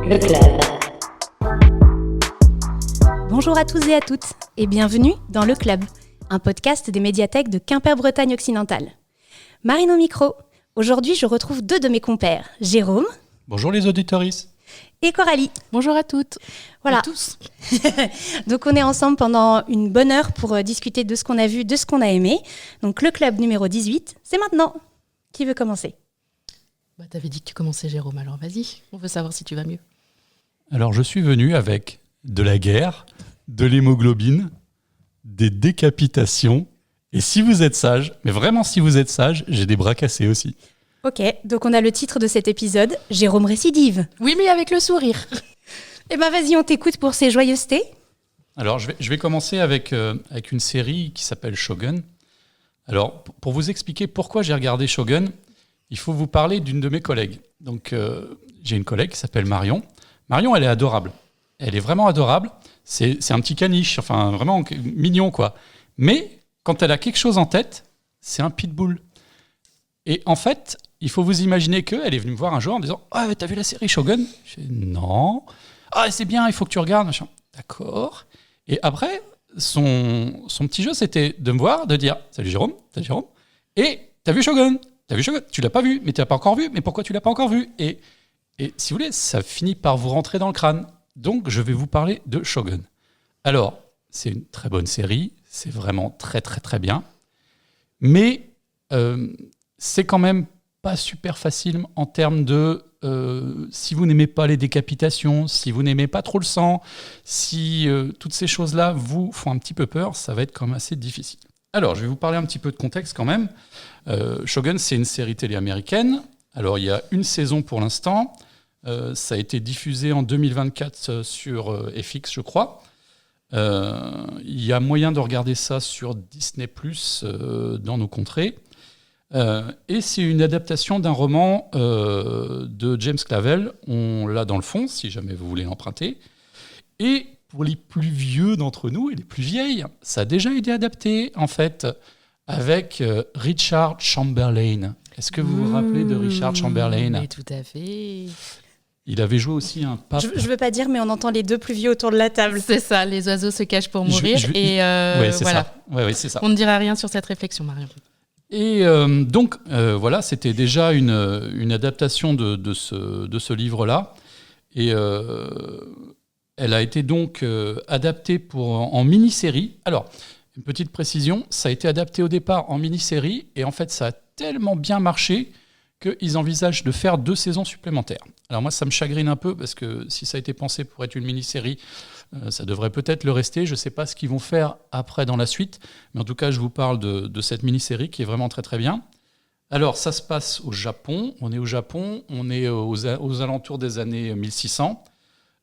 le club. Bonjour à tous et à toutes, et bienvenue dans Le Club, un podcast des médiathèques de Quimper-Bretagne occidentale. Marine au micro. Aujourd'hui, je retrouve deux de mes compères, Jérôme. Bonjour les auditoristes. Et Coralie. Bonjour à toutes. Voilà. Et tous. Donc on est ensemble pendant une bonne heure pour discuter de ce qu'on a vu, de ce qu'on a aimé. Donc le club numéro 18, c'est maintenant. Qui veut commencer ? T'avais dit que tu commençais, Jérôme, alors vas-y. On veut savoir si tu vas mieux. Alors je suis venu avec de la guerre, de l'hémoglobine, des décapitations. Et si vous êtes sage, mais vraiment si vous êtes sage, j'ai des bras cassés aussi. Ok, donc on a le titre de cet épisode, Jérôme récidive. Oui, mais avec le sourire. Eh ben vas-y, on t'écoute pour ces joyeusetés. Alors je vais commencer avec une série qui s'appelle Shogun. Alors pour vous expliquer pourquoi j'ai regardé Shogun, il faut vous parler d'une de mes collègues. Donc j'ai une collègue qui s'appelle Marion. Marion, elle est adorable. Elle est vraiment adorable. C'est un petit caniche, enfin vraiment mignon quoi. Mais quand elle a quelque chose en tête, c'est un pitbull. Et en fait, il faut vous imaginer qu'elle est venue me voir un jour en me disant « Ah, t'as vu la série Shogun ?» Je dis « Non. »« Ah, c'est bien, il faut que tu regardes. » D'accord. Et après, son petit jeu, c'était de me voir, de dire « Salut Jérôme, et t'as vu Shogun ? T'as vu Shogun ? Tu l'as pas vu, mais tu l'as pas encore vu. Mais pourquoi tu l'as pas encore vu ?» Et si vous voulez, ça finit par vous rentrer dans le crâne. Donc, je vais vous parler de Shogun. Alors, c'est une très bonne série. C'est vraiment très, très, très bien. Mais c'est quand même pas super facile en termes de si vous n'aimez pas les décapitations, si vous n'aimez pas trop le sang, si toutes ces choses-là vous font un petit peu peur, ça va être quand même assez difficile. Alors, je vais vous parler un petit peu de contexte quand même. Shogun, c'est une série télé américaine. Alors, il y a une saison pour l'instant. Ça a été diffusé en 2024 sur FX, je crois. Il y a moyen de regarder ça sur Disney+, dans nos contrées. Et c'est une adaptation d'un roman de James Clavell. On l'a dans le fond, si jamais vous voulez l'emprunter. Et pour les plus vieux d'entre nous et les plus vieilles, ça a déjà été adapté, en fait, avec Richard Chamberlain. Est-ce que vous vous rappelez de Richard Chamberlain ? Oui, tout à fait. Il avait joué aussi un pape. Je veux pas dire, mais on entend les deux plus vieux autour de la table. C'est ça, les oiseaux se cachent pour mourir. Ouais, c'est voilà. ça. Ouais, c'est ça. On ne dira rien sur cette réflexion, Marion. Et donc, voilà, c'était déjà une adaptation de ce livre-là. Et elle a été donc adaptée en mini-série. Alors, une petite précision, ça a été adapté au départ en mini-série. Et en fait, ça a tellement bien marché qu'ils envisagent de faire 2 saisons supplémentaires. Alors moi, ça me chagrine un peu, parce que si ça a été pensé pour être une mini-série, ça devrait peut-être le rester. Je ne sais pas ce qu'ils vont faire après dans la suite, mais en tout cas, je vous parle de cette mini-série qui est vraiment très très bien. Alors, ça se passe au Japon. On est au Japon, on est aux alentours des années 1600.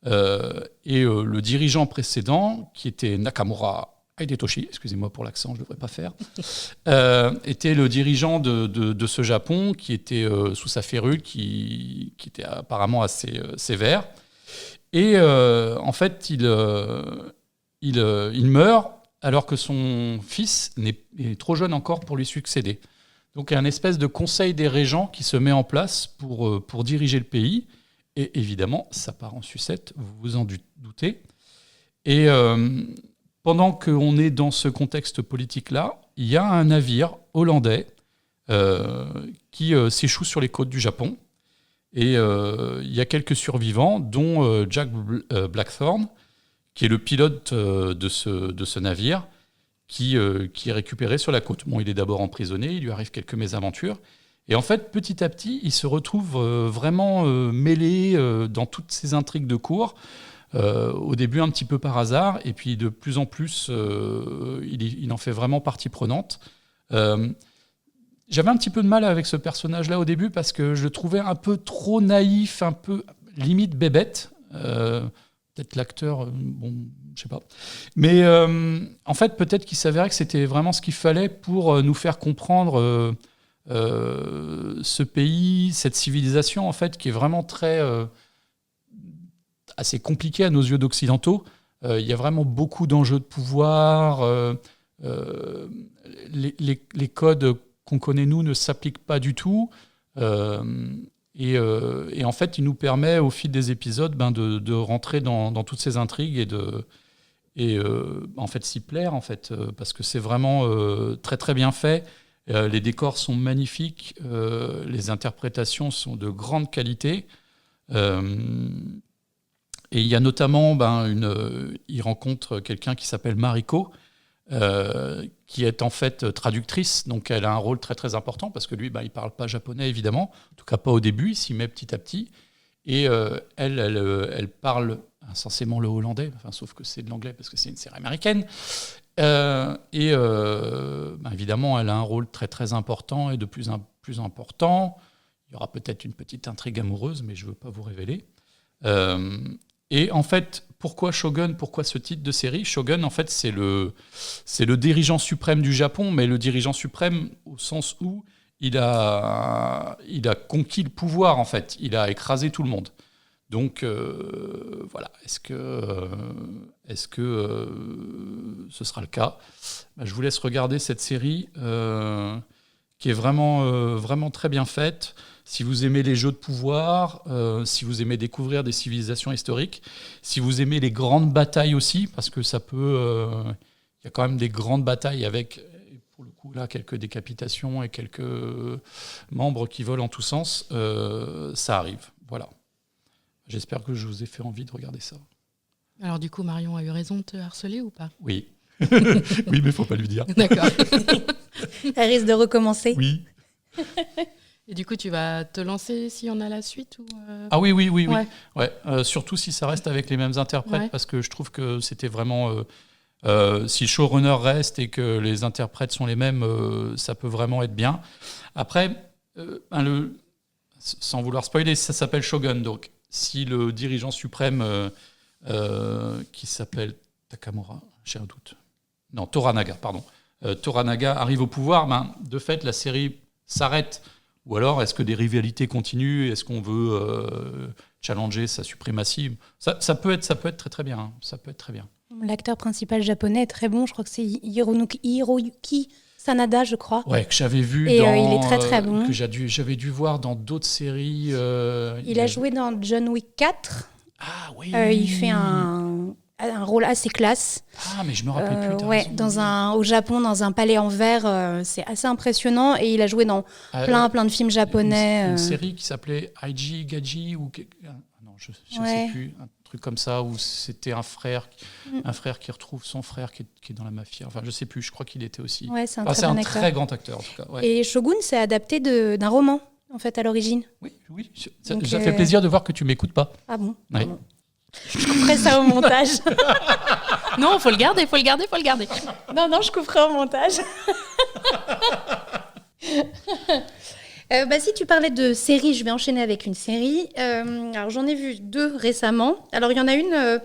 Et le dirigeant précédent, qui était Nakamura Hidetoshi, excusez-moi pour l'accent, je ne devrais pas faire, était le dirigeant de ce Japon qui était sous sa férule, qui était apparemment assez sévère. Et en fait, il meurt alors que son fils est trop jeune encore pour lui succéder. Donc il y a une espèce de conseil des régents qui se met en place pour diriger le pays. Et évidemment, ça part en sucette, vous vous en doutez. Et pendant qu'on est dans ce contexte politique-là, il y a un navire hollandais qui s'échoue sur les côtes du Japon. Et il y a quelques survivants, dont Jack Blackthorne, qui est le pilote de ce navire, qui est récupéré sur la côte. Bon, il est d'abord emprisonné, il lui arrive quelques mésaventures. Et en fait, petit à petit, il se retrouve vraiment mêlé dans toutes ces intrigues de cour. Au début un petit peu par hasard, et puis de plus en plus, il en fait vraiment partie prenante. J'avais un petit peu de mal avec ce personnage-là au début, parce que je le trouvais un peu trop naïf, un peu limite bébête. Peut-être l'acteur, bon, je sais pas. Mais en fait, peut-être qu'il s'avérait que c'était vraiment ce qu'il fallait pour nous faire comprendre ce pays, cette civilisation, en fait, qui est vraiment assez compliqué à nos yeux d'occidentaux. Il y a vraiment beaucoup d'enjeux de pouvoir. Les codes qu'on connaît, nous, ne s'appliquent pas du tout. Et en fait, il nous permet, au fil des épisodes, de rentrer dans toutes ces intrigues et en fait s'y plaire, en fait, parce que c'est vraiment très très bien fait. Les décors sont magnifiques, les interprétations sont de grande qualité. Et il y a notamment, il rencontre quelqu'un qui s'appelle Mariko, qui est en fait traductrice, donc elle a un rôle très très important parce que lui, il parle pas japonais évidemment, en tout cas pas au début, il s'y met petit à petit, et elle parle censément le hollandais, sauf que c'est de l'anglais parce que c'est une série américaine, évidemment elle a un rôle très très important et de plus en plus important. Il y aura peut-être une petite intrigue amoureuse, mais je ne veux pas vous révéler. Et en fait, pourquoi Shogun ? Pourquoi ce titre de série ? Shogun, en fait, c'est le dirigeant suprême du Japon, mais le dirigeant suprême au sens où il a conquis le pouvoir, en fait. Il a écrasé tout le monde. Donc, voilà. Est-ce que ce sera le cas ? Je vous laisse regarder cette série qui est vraiment très bien faite. Si vous aimez les jeux de pouvoir, si vous aimez découvrir des civilisations historiques, si vous aimez les grandes batailles aussi, parce que ça peut... Il y a quand même des grandes batailles avec, pour le coup, là, quelques décapitations et quelques membres qui volent en tous sens. Ça arrive, voilà. J'espère que je vous ai fait envie de regarder ça. Alors du coup, Marion a eu raison de te harceler ou pas ? Oui. Oui, mais il ne faut pas lui dire. D'accord. Elle risque de recommencer. Oui. Et du coup, tu vas te lancer s'il y en a la suite ou Ah oui. Ouais. Ouais. Surtout si ça reste avec les mêmes interprètes, Ouais. parce que je trouve que c'était vraiment... si le showrunner reste et que les interprètes sont les mêmes, ça peut vraiment être bien. Après, sans vouloir spoiler, ça s'appelle Shogun. Donc, si le dirigeant suprême, qui s'appelle Takamura, j'ai un doute. Non, Toranaga, pardon. Toranaga arrive au pouvoir, de fait, la série s'arrête. Ou alors, est-ce que des rivalités continuent ? Est-ce qu'on veut challenger sa suprématie ? Ça peut être très très bien. Ça peut être très bien. L'acteur principal japonais est très bon. Je crois que c'est Hiroyuki Sanada, je crois. Ouais, que j'avais vu et il est très très bon. Que j'avais dû voir dans d'autres séries. Il a joué dans John Wick 4. Ah oui. Il fait un rôle assez classe. Ah, mais je me rappelle plus. Ouais, au Japon, dans un palais en verre, c'est assez impressionnant. Et il a joué dans plein de films japonais. Une série qui s'appelait Aiji Gaji ou non, je sais plus, un truc comme ça où c'était un frère qui retrouve son frère qui est dans la mafia. Enfin, je sais plus. Je crois qu'il était aussi. Ouais, c'est un très grand acteur en tout cas. Ouais. Et Shogun, c'est adapté d'un roman en fait à l'origine. Oui. Ça fait plaisir de voir que tu m'écoutes pas. Ah bon. Ouais. Bon. Je couperai ça au montage. Non, faut le garder. Non, je couperai au montage. Si tu parlais de séries, je vais enchaîner avec une série. Alors j'en ai vu 2 récemment. Alors il y en a une,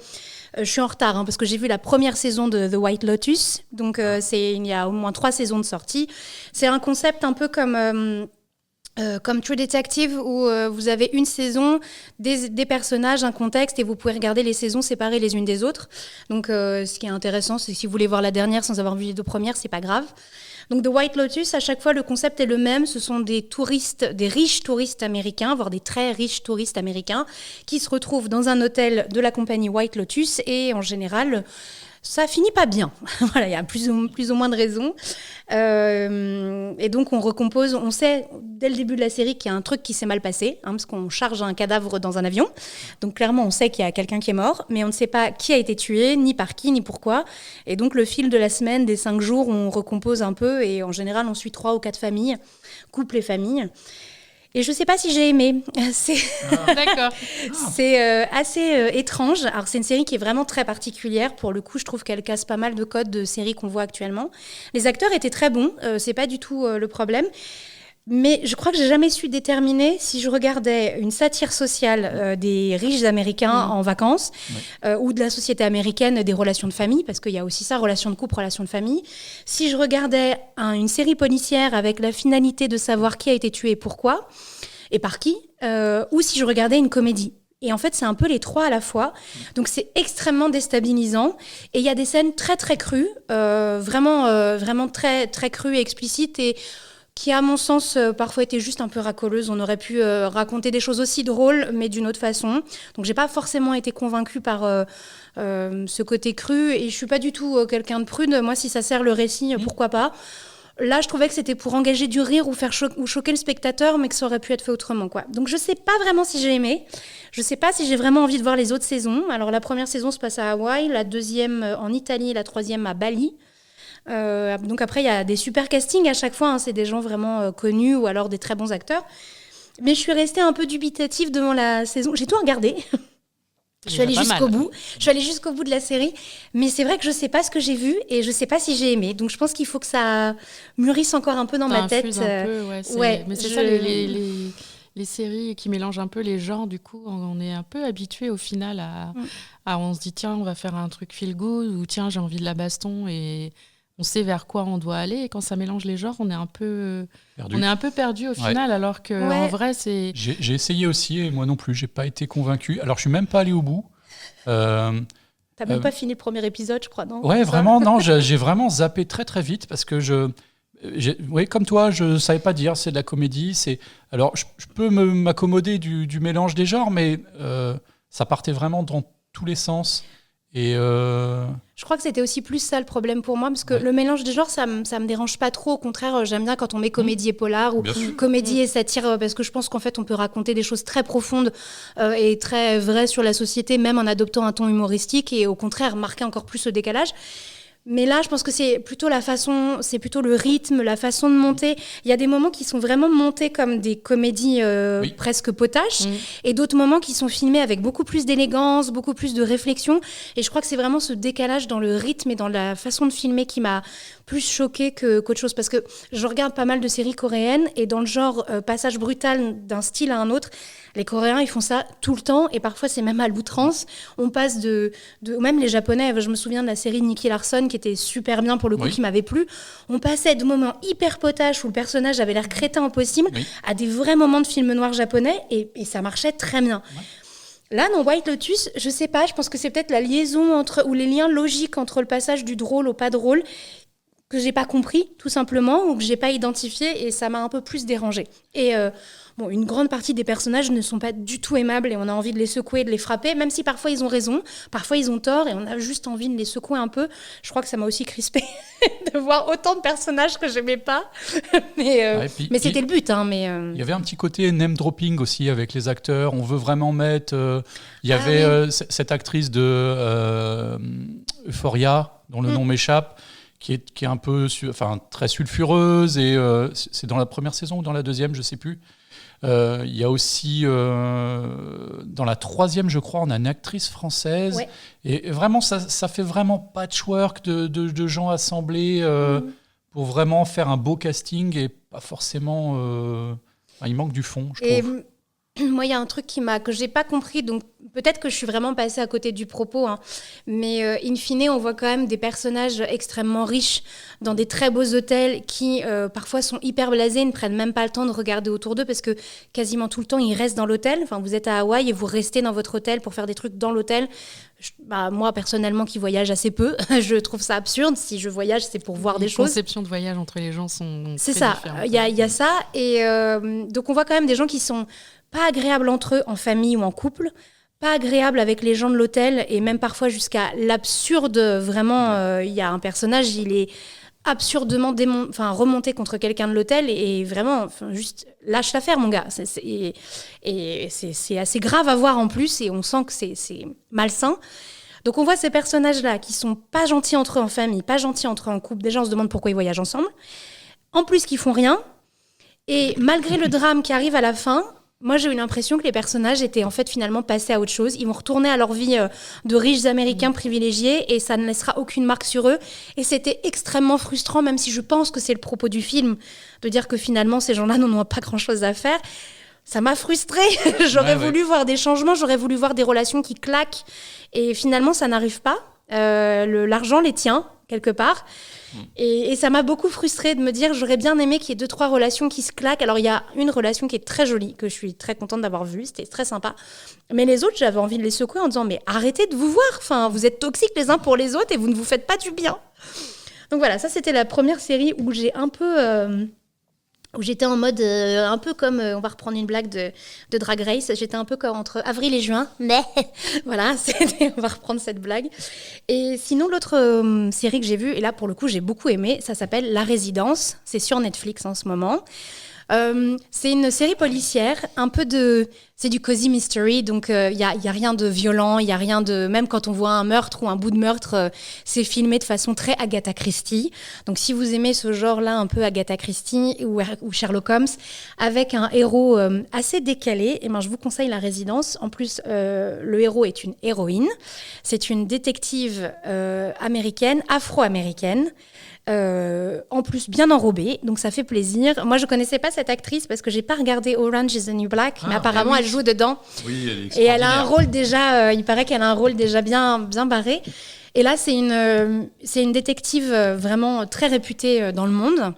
je suis en retard parce que j'ai vu la première saison de The White Lotus. Donc il y a au moins 3 saisons de sortie. C'est un concept un peu comme True Detective où vous avez une saison, des personnages, un contexte et vous pouvez regarder les saisons séparées les unes des autres. Donc ce qui est intéressant, c'est que si vous voulez voir la dernière sans avoir vu les 2 premières, c'est pas grave. Donc The White Lotus, à chaque fois le concept est le même, ce sont des riches touristes américains, voire des très riches touristes américains qui se retrouvent dans un hôtel de la compagnie White Lotus et en général ça finit pas bien. Voilà, il y a plus ou moins de raisons. Et donc, on recompose. On sait, dès le début de la série, qu'il y a un truc qui s'est mal passé, parce qu'on charge un cadavre dans un avion. Donc, clairement, on sait qu'il y a quelqu'un qui est mort, mais on ne sait pas qui a été tué, ni par qui, ni pourquoi. Et donc, le fil de la semaine, des 5 jours, on recompose un peu. Et en général, on suit 3 ou 4 familles, couples et familles. Et je ne sais pas si j'ai aimé. D'accord. C'est assez étrange. Alors, c'est une série qui est vraiment très particulière. Pour le coup, je trouve qu'elle casse pas mal de codes de séries qu'on voit actuellement. Les acteurs étaient très bons. C'est pas du tout le problème. Mais je crois que j'ai jamais su déterminer si je regardais une satire sociale des riches Américains en vacances ou de la société américaine des relations de famille, parce qu'il y a aussi ça, relations de couple, relations de famille. Si je regardais une série policière avec la finalité de savoir qui a été tué et pourquoi, et par qui, ou si je regardais une comédie. Et en fait, c'est un peu les 3 à la fois. Donc, c'est extrêmement déstabilisant. Et il y a des scènes très, très crues, vraiment très, très crues et explicites. Et qui, à mon sens, parfois était juste un peu racoleuse. On aurait pu raconter des choses aussi drôles, mais d'une autre façon. Donc, j'ai pas forcément été convaincue par ce côté cru, et je suis pas du tout quelqu'un de prude. Moi, si ça sert le récit, pourquoi pas. Là, je trouvais que c'était pour engager du rire ou faire ou choquer le spectateur, mais que ça aurait pu être fait autrement, quoi. Donc, je sais pas vraiment si j'ai aimé. Je sais pas si j'ai vraiment envie de voir les autres saisons. Alors, la première saison se passe à Hawaï, la deuxième en Italie et la troisième à Bali. Donc après, il y a des super castings à chaque fois, hein, c'est des gens vraiment connus ou alors des très bons acteurs. Mais je suis restée un peu dubitative devant la saison. J'ai tout regardé. Je suis allée jusqu'au bout. Je suis allée jusqu'au bout de la série. Mais c'est vrai que je sais pas ce que j'ai vu et je sais pas si j'ai aimé. Donc je pense qu'il faut que ça mûrisse encore un peu dans ma tête. Un peu, ouais, mais c'est ça, les séries qui mélangent un peu les genres, du coup, on est un peu habitué au final à on se dit tiens, on va faire un truc feel good ou tiens, j'ai envie de la baston et on sait vers quoi on doit aller. Et quand ça mélange les genres, on est un peu perdu au final, alors qu'en vrai, c'est... J'ai essayé aussi, et moi non plus, j'ai pas été convaincu. Alors, je suis même pas allé au bout. T'as même pas fini le premier épisode, je crois, non ? Ouais, vraiment, non, j'ai vraiment zappé très très vite parce que comme toi, je savais pas dire, c'est de la comédie. Alors, je peux m'accommoder du mélange des genres, mais ça partait vraiment dans tous les sens. Et je crois que c'était aussi plus ça le problème pour moi, parce que le mélange des genres, ça me dérange pas trop. Au contraire, j'aime bien quand on met comédie et polar ou comédie et satire, parce que je pense qu'en fait, on peut raconter des choses très profondes et très vraies sur la société, même en adoptant un ton humoristique, et au contraire, marquer encore plus ce décalage. Mais là, je pense que c'est plutôt c'est plutôt le rythme, la façon de monter. Il y a des moments qui sont vraiment montés comme des comédies presque potaches, et d'autres moments qui sont filmés avec beaucoup plus d'élégance, beaucoup plus de réflexion. Et je crois que c'est vraiment ce décalage dans le rythme et dans la façon de filmer qui m'a plus choquée qu'autre chose. Parce que je regarde pas mal de séries coréennes, et dans le genre passage brutal d'un style à un autre, les Coréens, ils font ça tout le temps, et parfois c'est même à l'outrance. On passe même les Japonais, je me souviens de la série Nicky Larson qui était super bien pour le coup, qui m'avait plu. On passait de moments hyper potaches où le personnage avait l'air crétin au possible à des vrais moments de film noir japonais, et ça marchait très bien. Là, dans White Lotus, je sais pas, je pense que c'est peut-être la liaison ou les liens logiques entre le passage du drôle au pas drôle que j'ai pas compris, tout simplement, ou que j'ai pas identifié, et ça m'a un peu plus dérangée. Et une grande partie des personnages ne sont pas du tout aimables, et on a envie de les secouer, de les frapper, même si parfois ils ont raison, parfois ils ont tort, et on a juste envie de les secouer un peu. Je crois que ça m'a aussi crispée de voir autant de personnages que j'aimais pas. mais c'était le but. Il y avait un petit côté name dropping aussi avec les acteurs. On veut vraiment mettre... il y avait cette actrice de Euphoria, dont le nom m'échappe, qui est un peu très sulfureuse, et c'est dans la première saison ou dans la deuxième, je sais plus. Il y a aussi dans la troisième, je crois, on a une actrice française, et vraiment ça fait vraiment patchwork de gens assemblés pour vraiment faire un beau casting, et pas forcément il manque du fond, je trouve. Moi, il y a un truc que j'ai pas compris, donc peut-être que je suis vraiment passée à côté du propos, hein. Mais in fine, on voit quand même des personnages extrêmement riches dans des très beaux hôtels qui parfois sont hyper blasés, ne prennent même pas le temps de regarder autour d'eux, parce que quasiment tout le temps, ils restent dans l'hôtel. Enfin, vous êtes à Hawaï et vous restez dans votre hôtel pour faire des trucs dans l'hôtel. Moi, personnellement, qui voyage assez peu, je trouve ça absurde. Si je voyage, c'est pour voir des choses. Les conceptions de voyage entre les gens sont c'est très ça. différentes. Il y a ça. Et donc, on voit quand même des gens qui sont pas agréables entre eux, en famille ou en couple, pas agréables avec les gens de l'hôtel, et même parfois jusqu'à l'absurde. Vraiment, il y a un personnage, il est absurdement remonté contre quelqu'un de l'hôtel, et vraiment, juste lâche l'affaire, mon gars. Et c'est assez grave à voir en plus, et on sent que c'est malsain. Donc on voit ces personnages-là qui sont pas gentils entre eux en famille, pas gentils entre eux en couple. Déjà, on se demande pourquoi ils voyagent ensemble. En plus, qu'ils font rien. Et malgré le drame qui arrive à la fin, moi, j'ai eu l'impression que les personnages étaient en fait finalement passés à autre chose. Ils vont retourner à leur vie de riches Américains privilégiés, et ça ne laissera aucune marque sur eux. Et c'était extrêmement frustrant, même si je pense que c'est le propos du film, de dire que finalement, ces gens-là n'en ont pas grand-chose à faire. Ça m'a frustrée. J'aurais voulu voir des changements, j'aurais voulu voir des relations qui claquent. Et finalement, ça n'arrive pas. L'argent les tient, quelque part. Et ça m'a beaucoup frustrée de me dire, j'aurais bien aimé qu'il y ait 2-3 relations qui se claquent. Alors, il y a une relation qui est très jolie, que je suis très contente d'avoir vue, c'était très sympa. Mais les autres, j'avais envie de les secouer en disant, mais arrêtez de vous voir. Enfin, vous êtes toxiques les uns pour les autres et vous ne vous faites pas du bien. Donc voilà, ça, c'était la première série où j'ai un peu où j'étais en mode un peu comme, on va reprendre une blague de Drag Race, j'étais un peu comme entre avril et juin, mais voilà, on va reprendre cette blague. Et sinon, l'autre série que j'ai vue, et là pour le coup j'ai beaucoup aimé, ça s'appelle La Résidence, c'est sur Netflix en ce moment. C'est une série policière, c'est du cozy mystery, donc il y a rien de violent, il y a rien de, même quand on voit un meurtre ou un bout de meurtre, c'est filmé de façon très Agatha Christie. Donc si vous aimez ce genre-là, un peu Agatha Christie ou Sherlock Holmes, avec un héros assez décalé, et ben je vous conseille La Résidence. En plus, le héros est une héroïne, c'est une détective américaine, afro-américaine. En plus bien enrobée, donc ça fait plaisir. Moi je connaissais pas cette actrice parce que j'ai pas regardé Orange is the New Black, mais apparemment elle joue dedans. Oui, elle est et elle a un rôle déjà, il paraît qu'elle a un rôle déjà bien barré. Et là c'est une détective vraiment très réputée dans le monde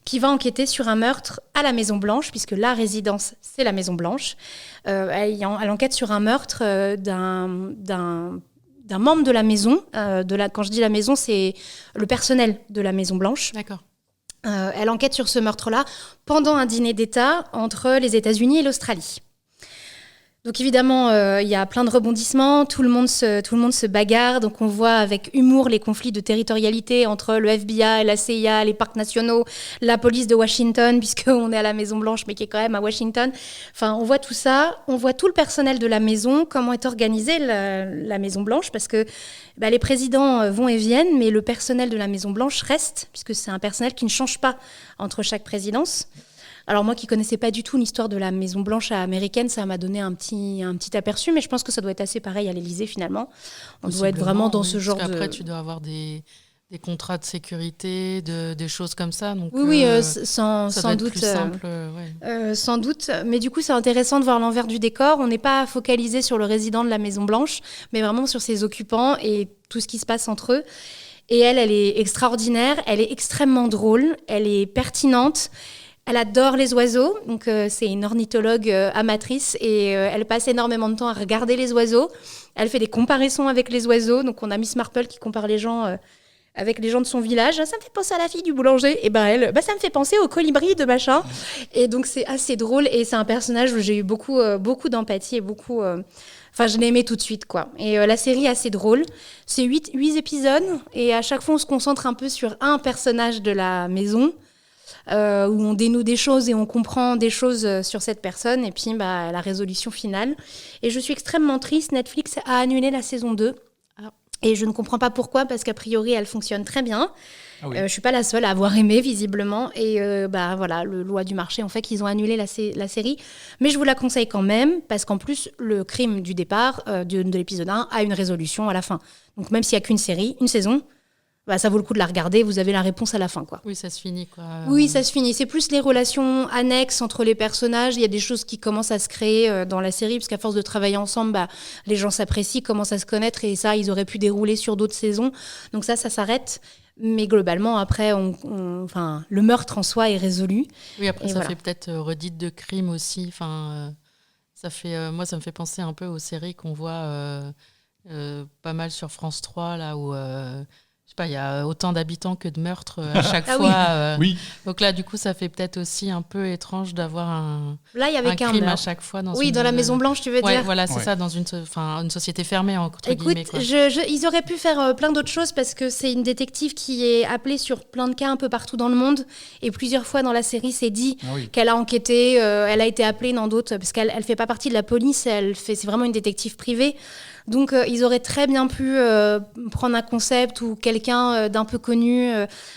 qui va enquêter sur un meurtre à la Maison Blanche, puisque la résidence c'est la Maison Blanche. Elle enquête sur un meurtre d'un membre de la maison. Quand je dis la maison, c'est le personnel de la Maison Blanche. D'accord. Elle enquête sur ce meurtre-là pendant un dîner d'État entre les États-Unis et l'Australie. Donc évidemment, il y a plein de rebondissements, tout le monde se bagarre, donc on voit avec humour les conflits de territorialité entre le FBI, la CIA, les parcs nationaux, la police de Washington, puisqu'on est à la Maison Blanche, mais qui est quand même à Washington. Enfin, on voit tout ça, on voit tout le personnel de la maison, comment est organisée la Maison Blanche, parce que les présidents vont et viennent, mais le personnel de la Maison Blanche reste, puisque c'est un personnel qui ne change pas entre chaque présidence. Alors moi qui connaissais pas du tout l'histoire de la Maison Blanche américaine, ça m'a donné un petit aperçu, mais je pense que ça doit être assez pareil à l'Élysée finalement. On doit être vraiment dans ce genre parce qu'après, tu dois avoir des contrats de sécurité, des choses comme ça. Donc, oui, sans doute. Plus simple, sans doute. Mais du coup, c'est intéressant de voir l'envers du décor. On n'est pas focalisé sur le résident de la Maison Blanche, mais vraiment sur ses occupants et tout ce qui se passe entre eux. Et elle est extraordinaire, elle est extrêmement drôle, elle est pertinente. Elle adore les oiseaux, donc c'est une ornithologue amatrice et elle passe énormément de temps à regarder les oiseaux. Elle fait des comparaisons avec les oiseaux, donc on a Miss Marple qui compare les gens avec les gens de son village. Ça me fait penser à la fille du boulanger. Et elle, ça me fait penser au colibri de machin. Et donc c'est assez drôle et c'est un personnage où j'ai eu beaucoup d'empathie et beaucoup... Enfin, je l'ai aimé tout de suite, quoi. Et la série est assez drôle. C'est 8 épisodes et à chaque fois on se concentre un peu sur un personnage de la maison. Où on dénoue des choses et on comprend des choses sur cette personne et puis la résolution finale. Et je suis extrêmement triste, Netflix a annulé la saison 2. Et je ne comprends pas pourquoi, parce qu'a priori elle fonctionne très bien. Ah oui. Je ne suis pas la seule à avoir aimé visiblement et voilà, le loi du marché en fait qu'ils ont annulé la série. Mais je vous la conseille quand même parce qu'en plus le crime du départ de l'épisode 1 a une résolution à la fin. Donc même s'il n'y a qu'une série, une saison, ça vaut le coup de la regarder, vous avez la réponse à la fin, quoi. Oui, ça se finit, quoi. Oui, ça se finit. C'est plus les relations annexes entre les personnages. Il y a des choses qui commencent à se créer dans la série, parce qu'à force de travailler ensemble, les gens s'apprécient, commencent à se connaître, et ça, ils auraient pu dérouler sur d'autres saisons. Donc ça s'arrête. Mais globalement, après, le meurtre en soi est résolu. Oui, après, ça fait peut-être redite de crime aussi. Moi, ça me fait penser un peu aux séries qu'on voit pas mal sur France 3, là où... il y a autant d'habitants que de meurtres à chaque fois. Oui. Donc là, du coup, ça fait peut-être aussi un peu étrange d'avoir un crime à chaque fois. Dans la Maison Blanche, tu veux dire. Voilà, c'est ça, dans une société fermée, entre guillemets. Quoi. Ils auraient pu faire plein d'autres choses parce que c'est une détective qui est appelée sur plein de cas un peu partout dans le monde. Et plusieurs fois dans la série, c'est dit qu'elle a enquêté, elle a été appelée dans d'autres, parce qu'elle ne fait pas partie de la police, c'est vraiment une détective privée. Donc, ils auraient très bien pu prendre un concept où quelqu'un d'un peu connu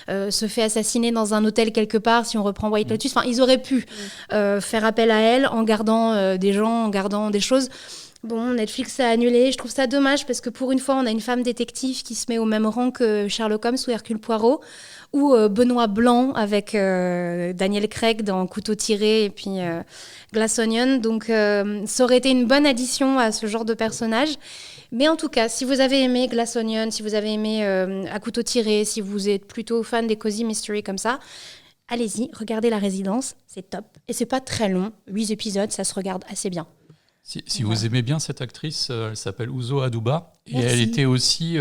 se fait assassiner dans un hôtel quelque part, si on reprend White Lotus. Enfin, ils auraient pu faire appel à elle en gardant des gens, en gardant des choses. Bon, Netflix a annulé. Je trouve ça dommage parce que pour une fois, on a une femme détective qui se met au même rang que Sherlock Holmes ou Hercule Poirot, ou Benoît Blanc avec Daniel Craig dans Couteau tiré et puis Glass Onion. Donc, ça aurait été une bonne addition à ce genre de personnage. Mais en tout cas, si vous avez aimé Glass Onion, si vous avez aimé À Couteau tiré, si vous êtes plutôt fan des cozy mystery comme ça, allez-y, regardez La Résidence, c'est top. Et c'est pas très long, 8 épisodes, ça se regarde assez bien. Si vous aimez bien cette actrice, elle s'appelle Uzo Aduba. Et Merci. elle était aussi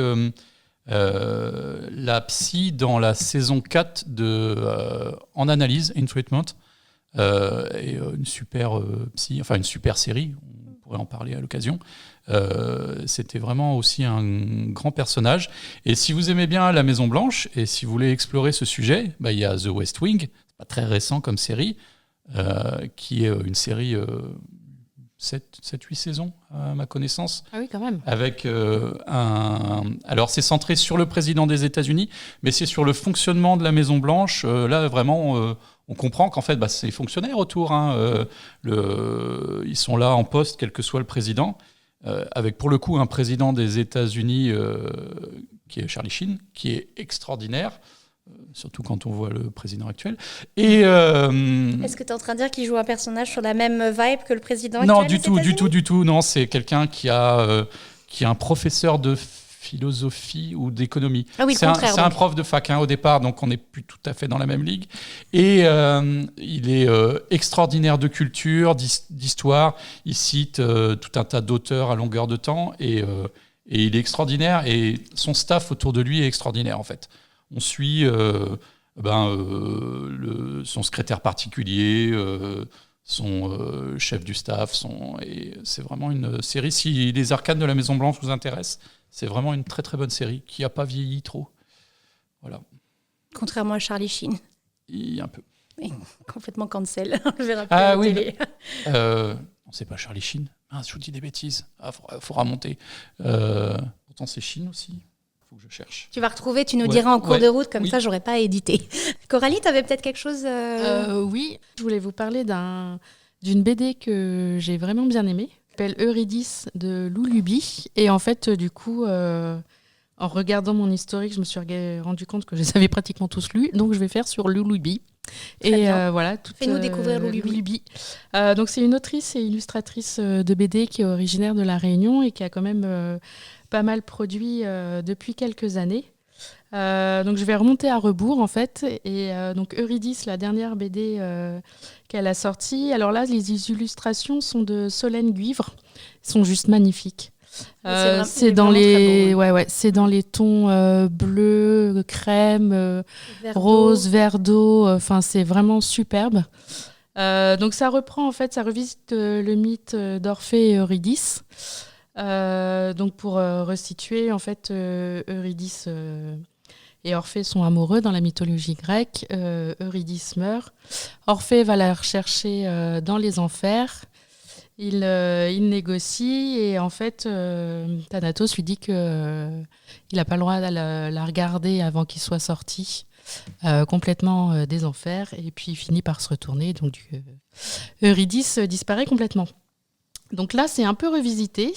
la psy dans la saison 4 de En Analyse, In Treatment. une super une super série. On pourrait en parler à l'occasion. C'était vraiment aussi un grand personnage. Et si vous aimez bien La Maison Blanche et si vous voulez explorer ce sujet, il y a The West Wing, pas très récent comme série, qui est une série 7-8 saisons à ma connaissance. Ah oui, quand même. Avec alors c'est centré sur le président des États-Unis, mais c'est sur le fonctionnement de la Maison Blanche. Là vraiment, on comprend qu'en fait, c'est fonctionnaire autour. Ils sont là en poste, quel que soit le président. Avec pour le coup un président des États-Unis qui est Charlie Sheen, qui est extraordinaire, surtout quand on voit le président actuel. Et est-ce que tu es en train de dire qu'il joue un personnage sur la même vibe que le président actuel? Non, du tout. Non, c'est quelqu'un qui a un professeur de philosophie ou d'économie. Ah oui, c'est un prof de fac au départ, donc on n'est plus tout à fait dans la même ligue. Et il est extraordinaire de culture, d'histoire. Il cite tout un tas d'auteurs à longueur de temps et il est extraordinaire. Et son staff autour de lui est extraordinaire en fait. On suit son secrétaire particulier, son chef du staff, et c'est vraiment une série. Si les arcanes de la Maison Blanche vous intéressent, c'est vraiment une très très bonne série qui n'a pas vieilli trop. Voilà. Contrairement à Charlie Sheen. Un peu. Oui, complètement cancel. On le verra plus à la télé. Non, c'est pas Charlie Sheen. Je vous dis des bêtises. Faudra monter. Pourtant, c'est Sheen aussi. Faut que je cherche. Tu vas retrouver, tu nous diras en cours de route, comme oui. Ça, j'aurais pas à éditer. Coralie, tu avais peut-être quelque chose Oui, je voulais vous parler d'une BD que j'ai vraiment bien aimée. Elle s'appelle Eurydice de Lou Luby. Et en fait, du coup, en regardant mon historique, je me suis rendu compte que je les avais pratiquement tous lus. Donc, je vais faire sur Lou Luby. Et voilà, fais-nous découvrir Lou Luby. Donc, c'est une autrice et illustratrice de BD qui est originaire de La Réunion et qui a quand même pas mal produit depuis quelques années. Donc je vais remonter à rebours en fait. Et donc Eurydice, la dernière BD qu'elle a sortie. Alors là, les illustrations sont de Solène Guivre. Elles sont juste magnifiques. C'est dans les, c'est dans les tons bleu, crème, rose, vert d'eau. Enfin, c'est vraiment superbe. Donc ça reprend en fait, ça revisite le mythe d'Orphée et Eurydice. Donc pour resituer, en fait, Eurydice et Orphée sont amoureux dans la mythologie grecque. Eurydice meurt. Orphée va la rechercher dans les enfers. Il négocie et en fait, Thanatos lui dit qu'il n'a pas le droit de la regarder avant qu'il soit sorti complètement des enfers. Et puis il finit par se retourner. Donc Eurydice disparaît complètement. Donc là, c'est un peu revisité.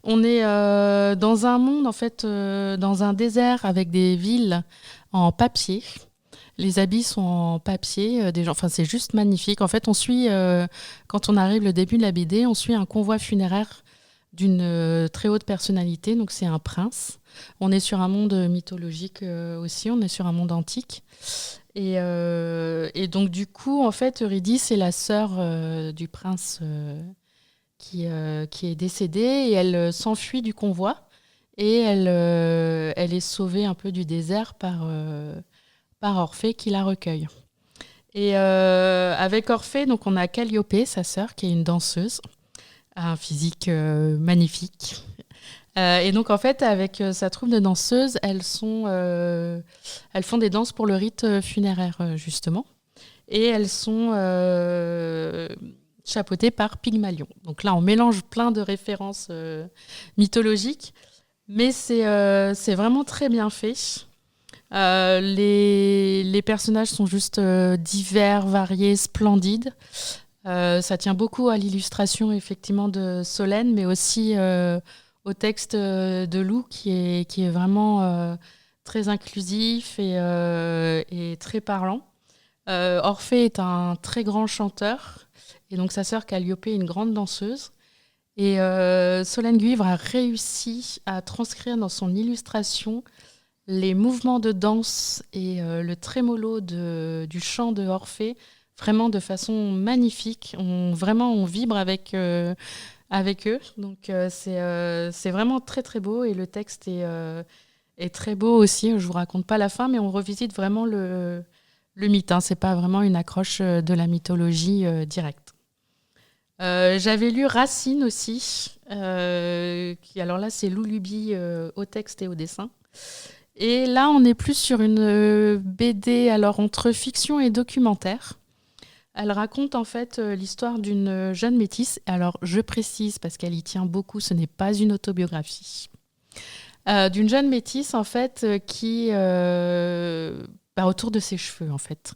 On est dans un monde, en fait, dans un désert avec des villes en papier. Les habits sont en papier. C'est juste magnifique. En fait, on suit, quand on arrive le début de la BD, on suit un convoi funéraire d'une très haute personnalité. Donc, c'est un prince. On est sur un monde mythologique aussi. On est sur un monde antique. Et donc, du coup, en fait, Eurydice est la sœur du prince qui est décédée et elle s'enfuit du convoi et elle est sauvée un peu du désert par Orphée qui la recueille. Et avec Orphée, donc on a Calliope, sa sœur, qui est une danseuse, a un physique magnifique. Et donc en fait, avec sa troupe de danseuses, elles font des danses pour le rite funéraire, justement. Et elles sont chapeautée par Pygmalion. Donc là, on mélange plein de références mythologiques, mais c'est vraiment très bien fait. Les personnages sont juste divers, variés, splendides. Ça tient beaucoup à l'illustration, effectivement, de Solène, mais aussi au texte de Lou, qui est vraiment très inclusif et très parlant. Orphée est un très grand chanteur. Et donc, sa sœur Calliope est une grande danseuse. Et Solène Guivre a réussi à transcrire dans son illustration les mouvements de danse et le trémolo du chant de Orphée, vraiment de façon magnifique. On vibre avec eux. Donc, c'est vraiment très, très beau. Et le texte est très beau aussi. Je ne vous raconte pas la fin, mais on revisite vraiment le le mythe. Hein, c'est pas vraiment une accroche de la mythologie directe. J'avais lu Racine aussi, qui alors là c'est Lou Luby au texte et au dessin. Et là on est plus sur une BD alors entre fiction et documentaire. Elle raconte en fait l'histoire d'une jeune métisse. Alors je précise parce qu'elle y tient beaucoup, ce n'est pas une autobiographie. D'une jeune métisse en fait qui autour de ses cheveux en fait.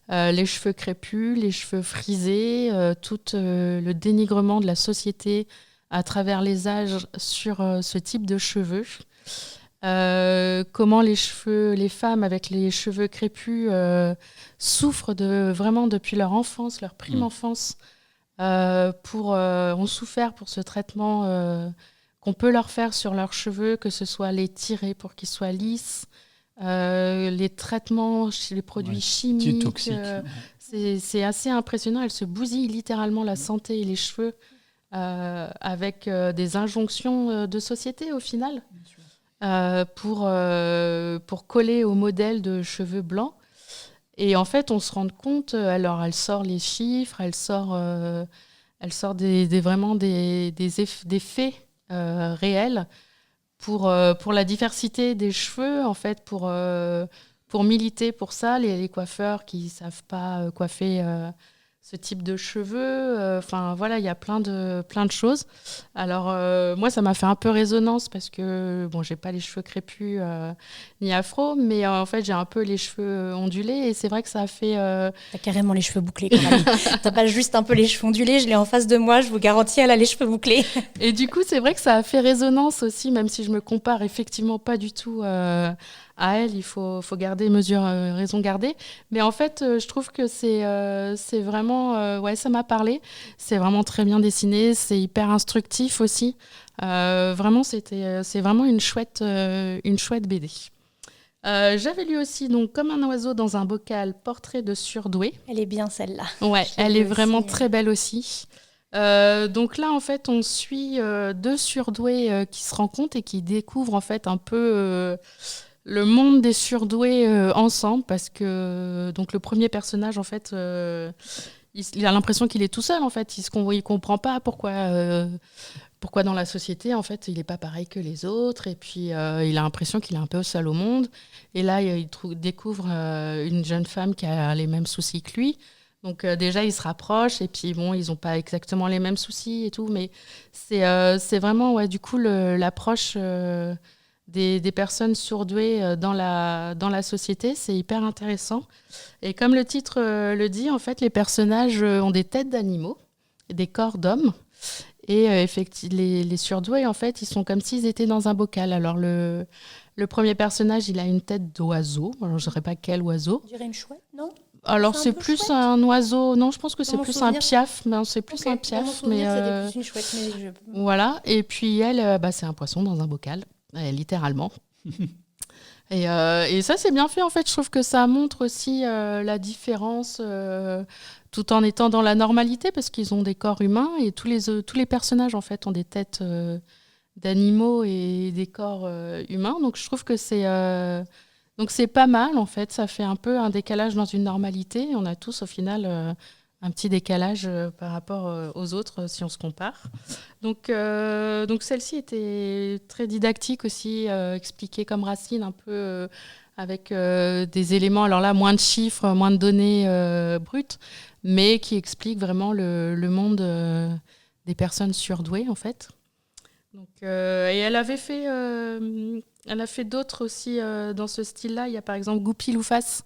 Les cheveux crépus, les cheveux frisés, tout le dénigrement de la société à travers les âges sur ce type de cheveux. Comment les femmes avec les cheveux crépus souffrent vraiment depuis leur enfance, leur prime enfance, ont souffert pour ce traitement qu'on peut leur faire sur leurs cheveux, que ce soit les tirer pour qu'ils soient lisses, les traitements chez les produits chimiques. Toxiques. C'est assez impressionnant. Elle se bousille littéralement la santé et les cheveux avec des injonctions de société au final. Pour coller au modèle de cheveux blancs. Et en fait, on se rend compte, alors elle sort les chiffres, elle sort vraiment des faits réels pour la diversité des cheveux, en fait, pour militer pour ça, les coiffeurs qui ne savent pas coiffer ce type de cheveux. Enfin, voilà, il y a plein de choses. Alors, moi, ça m'a fait un peu résonance parce que, bon, j'ai pas les cheveux crépus ni afro, mais en fait, j'ai un peu les cheveux ondulés et c'est vrai que ça a fait... T'as carrément les cheveux bouclés, quand même. T'as pas juste un peu les cheveux ondulés, je l'ai en face de moi, je vous garantis, elle a les cheveux bouclés. Et du coup, c'est vrai que ça a fait résonance aussi, même si je me compare effectivement pas du tout à elle, il faut garder mesure, raison garder. Mais en fait, je trouve que c'est vraiment... ça m'a parlé. C'est vraiment très bien dessiné, c'est hyper instructif aussi. Vraiment, c'est vraiment une chouette BD. J'avais lu aussi, donc, Comme un oiseau dans un bocal, portrait de surdoué. Elle est bien, celle-là. Ouais, elle est vraiment très belle aussi. Donc là, en fait, on suit deux surdoués qui se rencontrent et qui découvrent en fait un peu... le monde des surdoués ensemble, parce que donc, le premier personnage, en fait, il a l'impression qu'il est tout seul, en fait. Il comprend pas pourquoi dans la société, en fait, il n'est pas pareil que les autres. Et puis, il a l'impression qu'il est un peu seul au monde. Et là, il découvre une jeune femme qui a les mêmes soucis que lui. Donc déjà, ils se rapprochent. Et puis, bon, ils n'ont pas exactement les mêmes soucis et tout. Mais c'est vraiment, du coup, l'approche... Des personnes surdouées dans la société, c'est hyper intéressant. Et comme le titre le dit, en fait, les personnages ont des têtes d'animaux, des corps d'hommes. Et les surdoués, en fait, ils sont comme s'ils étaient dans un bocal. Alors, le premier personnage, il a une tête d'oiseau. Alors, je ne saurais pas quel oiseau. On dirait une chouette, non ? Alors, c'est plus chouette. Un oiseau. Non, je pense que c'est plus un piaf. Mais c'est plus un piaf. C'était plus une chouette. Mais Voilà. Et puis, elle, c'est un poisson dans un bocal. Littéralement. Et ça, c'est bien fait, en fait. Je trouve que ça montre aussi la différence tout en étant dans la normalité, parce qu'ils ont des corps humains et tous les personnages, en fait, ont des têtes d'animaux et des corps humains. Donc, je trouve que c'est pas mal, en fait. Ça fait un peu un décalage dans une normalité. On a tous, au final... un petit décalage par rapport aux autres, si on se compare. Donc celle-ci était très didactique aussi, expliquée comme Racine, un peu avec des éléments, alors là, moins de chiffres, moins de données brutes, mais qui explique vraiment le monde des personnes surdouées, en fait. Donc, et elle a fait d'autres aussi dans ce style-là. Il y a par exemple Goupil ou Face,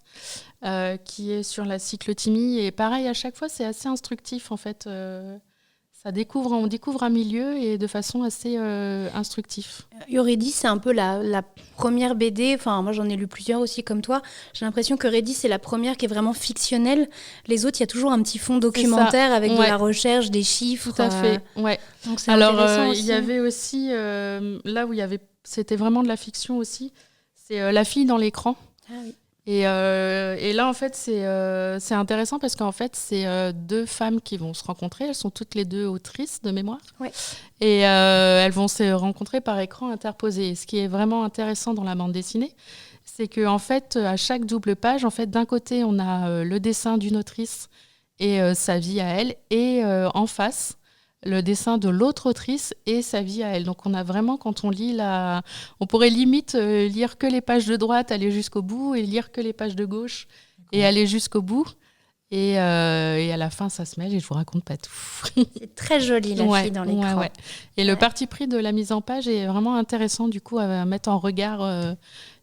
qui est sur la cyclothymie. Et pareil, à chaque fois, c'est assez instructif, en fait. On découvre un milieu et de façon assez instructive. Eurydice, c'est un peu la première BD. Enfin, moi, j'en ai lu plusieurs aussi comme toi. J'ai l'impression que Eurydice, c'est la première qui est vraiment fictionnelle. Les autres, il y a toujours un petit fond documentaire avec de la recherche, des chiffres. Tout à fait, ouais. Donc, c'est intéressant aussi. Il y avait aussi, là où c'était vraiment de la fiction aussi, c'est La fille dans l'écran. Ah oui. Et là, en fait, c'est intéressant parce qu'en fait, c'est deux femmes qui vont se rencontrer. Elles sont toutes les deux autrices de mémoire. Ouais. Et elles vont se rencontrer par écran interposé. Et ce qui est vraiment intéressant dans la bande dessinée, c'est que en fait, à chaque double page, en fait, d'un côté, on a le dessin d'une autrice et sa vie à elle, et en face, le dessin de l'autre autrice et sa vie à elle. Donc on a vraiment, quand on lit on pourrait limite lire que les pages de droite, aller jusqu'au bout, et lire que les pages de gauche et aller jusqu'au bout. Et à la fin, ça se mêle et je vous raconte pas tout. C'est très joli, la fille dans l'écran. Ouais. Et le parti pris de la mise en page est vraiment intéressant, du coup, à mettre en regard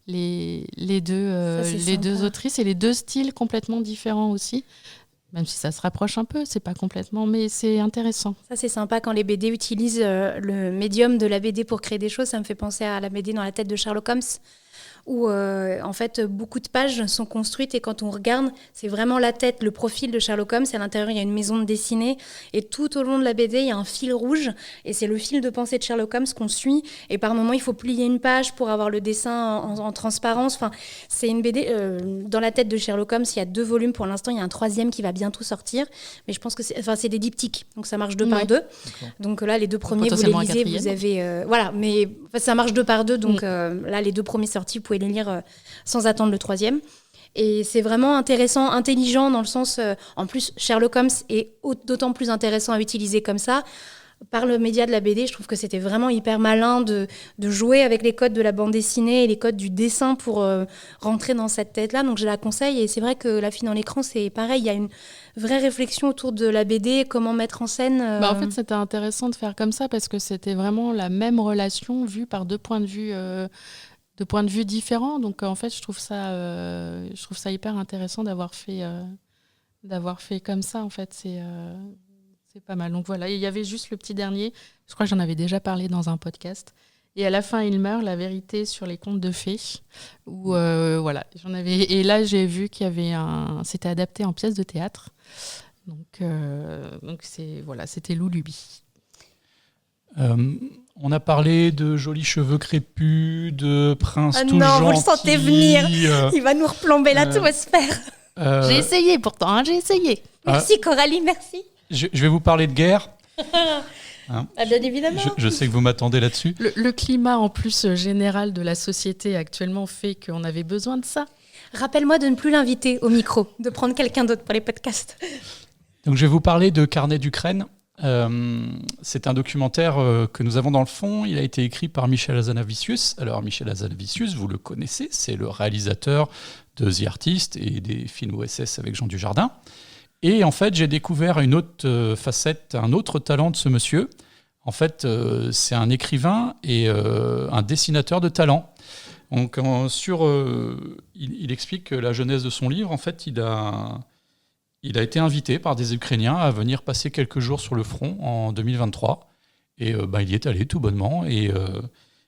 les deux autrices et les deux styles complètement différents aussi. Même si ça se rapproche un peu, c'est pas complètement, mais c'est intéressant. Ça, c'est sympa quand les BD utilisent le médium de la BD pour créer des choses. Ça me fait penser à la BD dans la tête de Sherlock Holmes, où en fait beaucoup de pages sont construites, et quand on regarde, c'est vraiment la tête, le profil de Sherlock Holmes. À l'intérieur, il y a une maison de dessinée, et tout au long de la BD, il y a un fil rouge, et c'est le fil de pensée de Sherlock Holmes qu'on suit. Et par moment, il faut plier une page pour avoir le dessin en transparence. Enfin, c'est une BD dans la tête de Sherlock Holmes. Il y a 2 volumes pour l'instant. Il y a un 3e qui va bientôt sortir, mais je pense que c'est des diptyques, donc ça marche 2 par 2. Donc là, les 2 premiers, vous les lisez, vous avez voilà, mais ça marche 2 par 2, donc là, les 2 premiers sortis, vous pouvez les lire sans attendre le 3e. Et c'est vraiment intéressant, intelligent, dans le sens... en plus, Sherlock Holmes est d'autant plus intéressant à utiliser comme ça. Par le média de la BD, je trouve que c'était vraiment hyper malin de jouer avec les codes de la bande dessinée et les codes du dessin pour rentrer dans cette tête-là. Donc je la conseille, et c'est vrai que La fille dans l'écran, c'est pareil, il y a une vraie réflexion autour de la BD, comment mettre en scène... En fait, c'était intéressant de faire comme ça, parce que c'était vraiment la même relation vue par 2 points de vue différents. Donc en fait, je trouve ça hyper intéressant d'avoir fait comme ça. En fait, c'est pas mal. Donc voilà, il y avait juste le petit dernier. Je crois que j'en avais déjà parlé dans un podcast. Et à la fin, il meurt, la vérité sur les contes de fées. Où voilà, j'en avais. Et là, j'ai vu qu'il y avait c'était adapté en pièce de théâtre. Donc c'était Lou Luby. On a parlé de jolis cheveux crépus, de prince tout gentil. Non, vous le sentez venir. Il va nous replomber l'atmosphère. J'ai essayé pourtant, j'ai essayé. Merci Coralie, merci. Je vais vous parler de guerre. Bien évidemment. Je sais que vous m'attendez là-dessus. Le climat en plus général de la société actuellement fait qu'on avait besoin de ça. Rappelle-moi de ne plus l'inviter au micro, de prendre quelqu'un d'autre pour les podcasts. Donc je vais vous parler de Carnet d'Ukraine. C'est un documentaire que nous avons dans le fond. Il a été écrit par Michel Hazanavicius. Alors Michel Hazanavicius, vous le connaissez, c'est le réalisateur de The Artist et des films OSS avec Jean Dujardin. Et en fait, j'ai découvert une autre facette, un autre talent de ce monsieur. En fait, c'est un écrivain et un dessinateur de talent. Donc, il explique que la genèse de son livre, en fait, il a été invité par des Ukrainiens à venir passer quelques jours sur le front en 2023. Et il y est allé tout bonnement. Et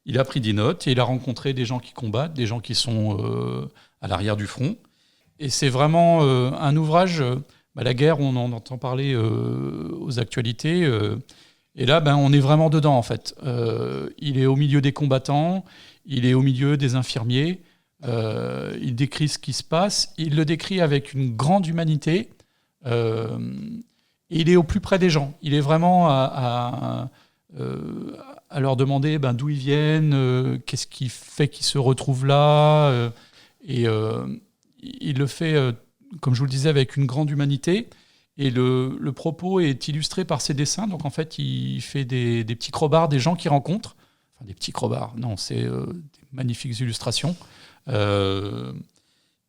il a pris des notes et il a rencontré des gens qui combattent, des gens qui sont à l'arrière du front. Et c'est vraiment un ouvrage... la guerre, on en entend parler aux actualités. Et là, on est vraiment dedans, en fait. Il est au milieu des combattants, il est au milieu des infirmiers. Il décrit ce qui se passe. Il le décrit avec une grande humanité. Et il est au plus près des gens. Il est vraiment à leur demander d'où ils viennent, qu'est-ce qui fait qu'ils se retrouvent là. Et il le fait... comme je vous le disais, avec une grande humanité. Et le propos est illustré par ses dessins. Donc, en fait, il fait des petits crobards des gens qu'il rencontre. Enfin, des petits crobards, non, c'est des magnifiques illustrations.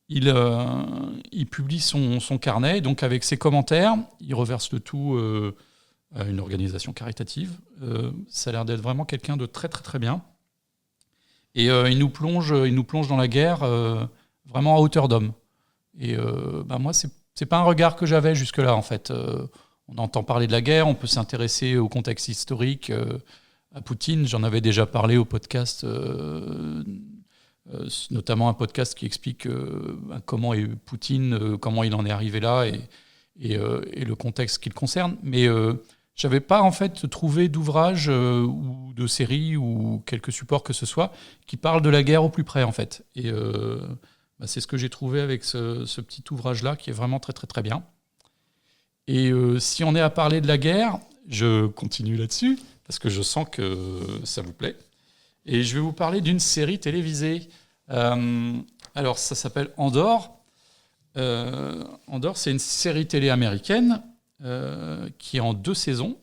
Il publie son carnet, donc avec ses commentaires. Il reverse le tout à une organisation caritative. Ça a l'air d'être vraiment quelqu'un de très, très, très bien. Et il nous plonge dans la guerre vraiment à hauteur d'homme. Et moi, c'est pas un regard que j'avais jusque-là, en fait. On entend parler de la guerre, on peut s'intéresser au contexte historique, à Poutine. J'en avais déjà parlé au podcast, notamment un podcast qui explique comment est Poutine, comment il en est arrivé là et le contexte qui le concerne. Mais j'avais pas, en fait, trouvé d'ouvrage ou de série ou quelque support que ce soit qui parle de la guerre au plus près, en fait. Et... c'est ce que j'ai trouvé avec ce petit ouvrage-là, qui est vraiment très, très, très bien. Et si on est à parler de la guerre, je continue là-dessus, parce que je sens que ça vous plaît. Et je vais vous parler d'une série télévisée. Alors, ça s'appelle Andor. Andor, c'est une série télé américaine qui est en 2 saisons.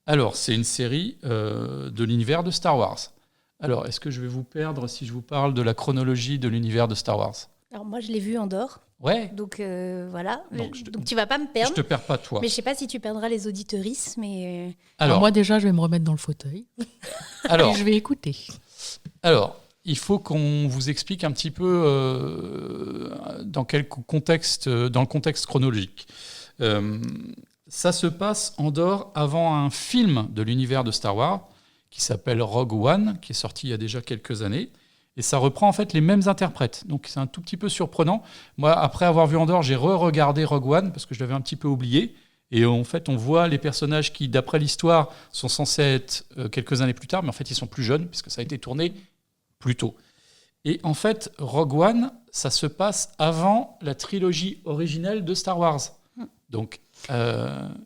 Alors, c'est une série de l'univers de Star Wars. Alors, est-ce que je vais vous perdre si je vous parle de la chronologie de l'univers de Star Wars ? Alors moi, je l'ai vu Andorre. Ouais. Donc voilà. Donc, Donc tu vas pas me perdre. Je te perds pas, toi. Mais je sais pas si tu perdras les auditeuristes, mais... Alors moi, déjà, je vais me remettre dans le fauteuil. Alors, et je vais écouter. Alors, il faut qu'on vous explique un petit peu dans le contexte chronologique. Ça se passe Andorre avant un film de l'univers de Star Wars qui s'appelle Rogue One, qui est sorti il y a déjà quelques années. Et ça reprend en fait les mêmes interprètes. Donc c'est un tout petit peu surprenant. Moi, après avoir vu Andorre, j'ai re-regardé Rogue One parce que je l'avais un petit peu oublié. Et en fait, on voit les personnages qui, d'après l'histoire, sont censés être quelques années plus tard, mais en fait, ils sont plus jeunes puisque ça a été tourné plus tôt. Et en fait, Rogue One, ça se passe avant la trilogie originelle de Star Wars. Donc,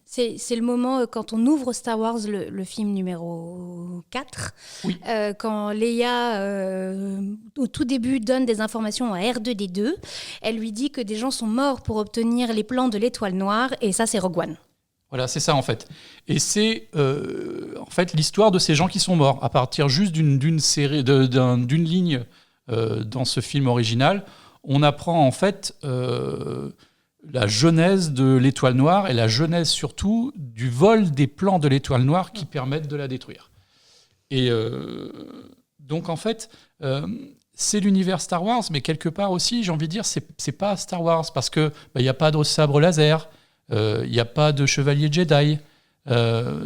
c'est le moment quand on ouvre Star Wars, le film numéro 4, oui. Quand Leia, au tout début, donne des informations à R2-D2. Elle lui dit que des gens sont morts pour obtenir les plans de l'étoile noire, et ça, c'est Rogue One. Voilà, c'est ça en fait. Et c'est en fait l'histoire de ces gens qui sont morts, à partir juste d'une série, d'une ligne dans ce film original. On apprend en fait... la genèse de l'étoile noire et la genèse surtout du vol des plans de l'étoile noire qui permettent de la détruire. Et donc en fait, c'est l'univers Star Wars, mais quelque part aussi, j'ai envie de dire, c'est pas Star Wars parce que y a pas de sabre laser, il y a pas de chevalier Jedi.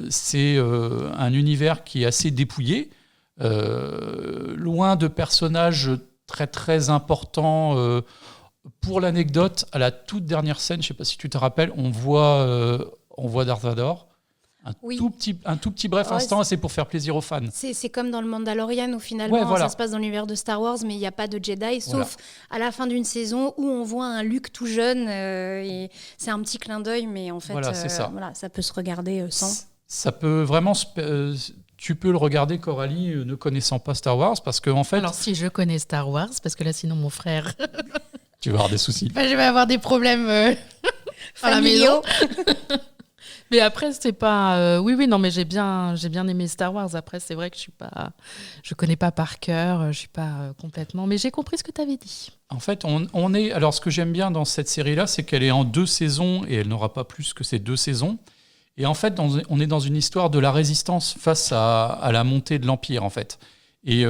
C'est un univers qui est assez dépouillé, loin de personnages très très importants. Pour l'anecdote, à la toute dernière scène, je ne sais pas si tu te rappelles, on voit Darth Vader. Un tout petit bref instant, c'est pour faire plaisir aux fans. C'est comme dans le Mandalorian où finalement ça se passe dans l'univers de Star Wars, mais il n'y a pas de Jedi, sauf à la fin d'une saison où on voit un Luke tout jeune. Et c'est un petit clin d'œil, mais en fait, ça peut se regarder sans. Ça peut vraiment... tu peux le regarder, Coralie, ne connaissant pas Star Wars, parce que en fait... Alors si je connais Star Wars, parce que là sinon mon frère... Tu vas avoir des soucis. Je vais avoir des problèmes à la maison. Mais après, c'est pas... oui, non, mais j'ai bien aimé Star Wars. Après, c'est vrai que je connais pas par cœur, je suis pas complètement... Mais j'ai compris ce que tu avais dit. En fait, on est... Alors, ce que j'aime bien dans cette série-là, c'est qu'elle est en 2 saisons, et elle n'aura pas plus que ces 2 saisons. Et en fait, on est dans une histoire de la résistance face à la montée de l'Empire, en fait. Et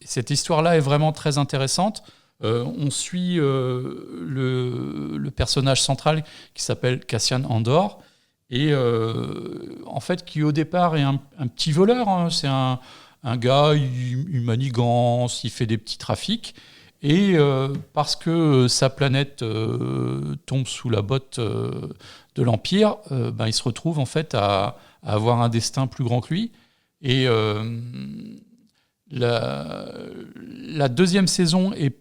cette histoire-là est vraiment très intéressante. On suit le personnage central qui s'appelle Cassian Andor et en fait qui au départ est un petit voleur, hein. C'est un gars, il manigance, il fait des petits trafics et parce que sa planète tombe sous la botte de l'Empire, il se retrouve en fait à avoir un destin plus grand que lui et la deuxième saison est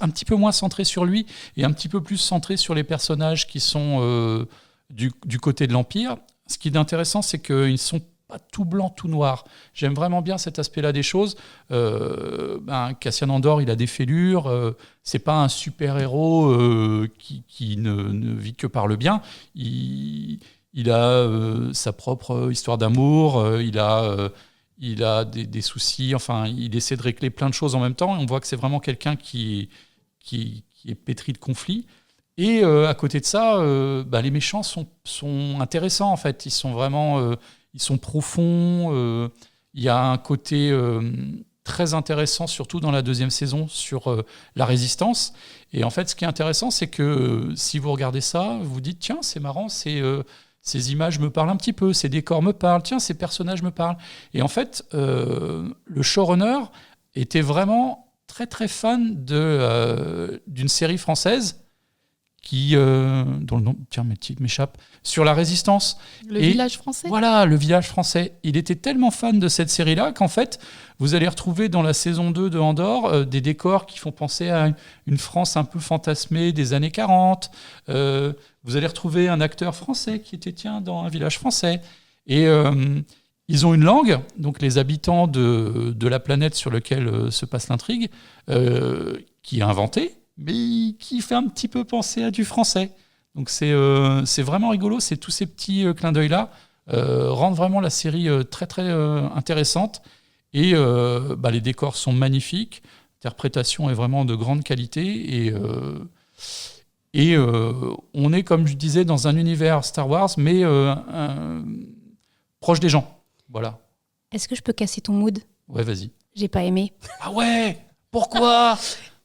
un petit peu moins centré sur lui et un petit peu plus centré sur les personnages qui sont du côté de l'Empire. Ce qui est intéressant, c'est qu'ils ne sont pas tout blanc, tout noir. J'aime vraiment bien cet aspect-là des choses. Cassian Andor, il a des fêlures. C'est pas un super-héros qui ne vit que par le bien. Il a sa propre histoire d'amour. Il a des soucis, enfin, il essaie de régler plein de choses en même temps. Et on voit que c'est vraiment quelqu'un qui est pétri de conflits. Et à côté de ça, les méchants sont intéressants, en fait. Ils sont vraiment ils sont profonds. Il y a un côté très intéressant, surtout dans la deuxième saison, sur la résistance. Et en fait, ce qui est intéressant, c'est que si vous regardez ça, vous vous dites, tiens, c'est marrant, ces images me parlent un petit peu, ces décors me parlent, tiens, ces personnages me parlent. Et en fait, le showrunner était vraiment très très fan d'une série française dont le nom m'échappe, sur la résistance. Village français. Voilà, le Village français. Il était tellement fan de cette série-là qu'en fait, vous allez retrouver dans la saison 2 de Andorre des décors qui font penser à une France un peu fantasmée des années 40. Vous allez retrouver un acteur français qui était, dans un village français. Et Ils ont une langue, donc les habitants de la planète sur laquelle se passe l'intrigue, qui est inventée, mais qui fait un petit peu penser à du français. Donc c'est vraiment rigolo, c'est tous ces petits clins d'œil-là rendent vraiment la série très très intéressante. Et les décors sont magnifiques, l'interprétation est vraiment de grande qualité, et on est, comme je disais, dans un univers Star Wars, mais proche des gens. Voilà. Est-ce que je peux casser ton mood ? Ouais, vas-y. J'ai pas aimé. Ah ouais ? Pourquoi ?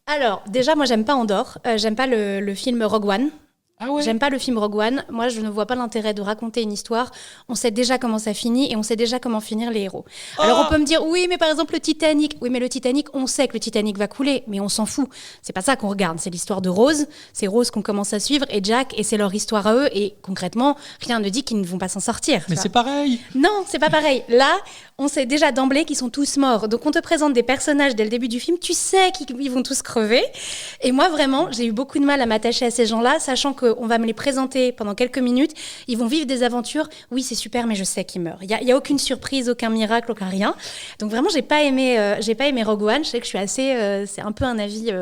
Alors, déjà, moi, j'aime pas Andor. J'aime pas le film Rogue One. Ah ouais ? J'aime pas le film Rogue One. Moi, je ne vois pas l'intérêt de raconter une histoire. On sait déjà comment ça finit et on sait déjà comment finir les héros. Alors, on peut me dire, oui, mais par exemple, le Titanic. Oui, mais le Titanic, on sait que le Titanic va couler, mais on s'en fout. C'est pas ça qu'on regarde. C'est l'histoire de Rose. C'est Rose qu'on commence à suivre et Jack, et c'est leur histoire à eux. Et concrètement, rien ne dit qu'ils ne vont pas s'en sortir. Mais c'est pareil. Non, c'est pas pareil. Là, on sait déjà d'emblée qu'ils sont tous morts. Donc, on te présente des personnages dès le début du film. Tu sais qu'ils vont tous crever. Et moi, vraiment, j'ai eu beaucoup de mal à m'attacher à ces gens-là, sachant qu'on va me les présenter pendant quelques minutes. Ils vont vivre des aventures. Oui, c'est super, mais je sais qu'ils meurent. Il y a aucune surprise, aucun miracle, aucun rien. Donc, vraiment, j'ai pas aimé Rogue One. Je sais que je suis assez... c'est un peu un avis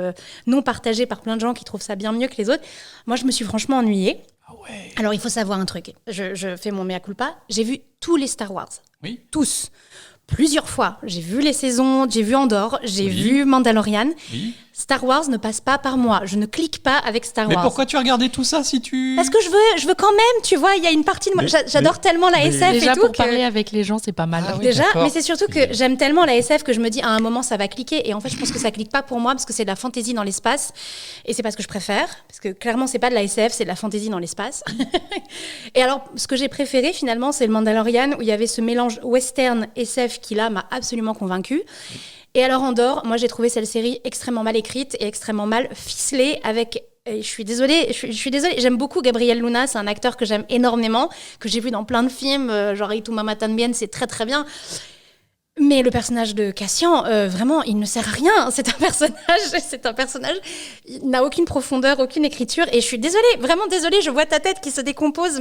non partagé par plein de gens qui trouvent ça bien mieux que les autres. Moi, je me suis franchement ennuyée. Ah ouais. Alors, il faut savoir un truc. Je fais mon mea culpa. J'ai vu tous les Star Wars. Oui. Tous. Plusieurs fois. J'ai vu les saisons, j'ai vu Andor, j'ai Oui. vu Mandalorian. Oui. Star Wars ne passe pas par moi. Je ne clique pas avec Star Mais Wars. pourquoi tu as regardé tout ça si tu... Parce que je veux quand même, tu vois, il y a une partie de moi. J'adore tellement la SF Déjà, et tout. pour parler avec les gens, c'est pas mal. Ah oui, Déjà, d'accord. mais c'est surtout que j'aime tellement la SF que je me dis à un moment ça va cliquer. Et en fait, je pense que ça clique pas pour moi parce que c'est de la fantaisie dans l'espace. Et c'est pas ce que je préfère. Parce que clairement, c'est pas de la SF, c'est de la fantaisie dans l'espace. Et alors, ce que j'ai préféré finalement, c'est le Mandalorian où il y avait ce mélange western SF qui là m'a absolument convaincue. Et alors Andor, moi j'ai trouvé cette série extrêmement mal écrite et extrêmement mal ficelée avec... Et je suis désolée, j'aime beaucoup Gabriel Luna, c'est un acteur que j'aime énormément, que j'ai vu dans plein de films, genre Y Tu Mama Tambien, c'est très très bien. Mais le personnage de Cassian, vraiment, il ne sert à rien. C'est un personnage, il n'a aucune profondeur, aucune écriture. Et je suis désolée, vraiment désolée, je vois ta tête qui se décompose,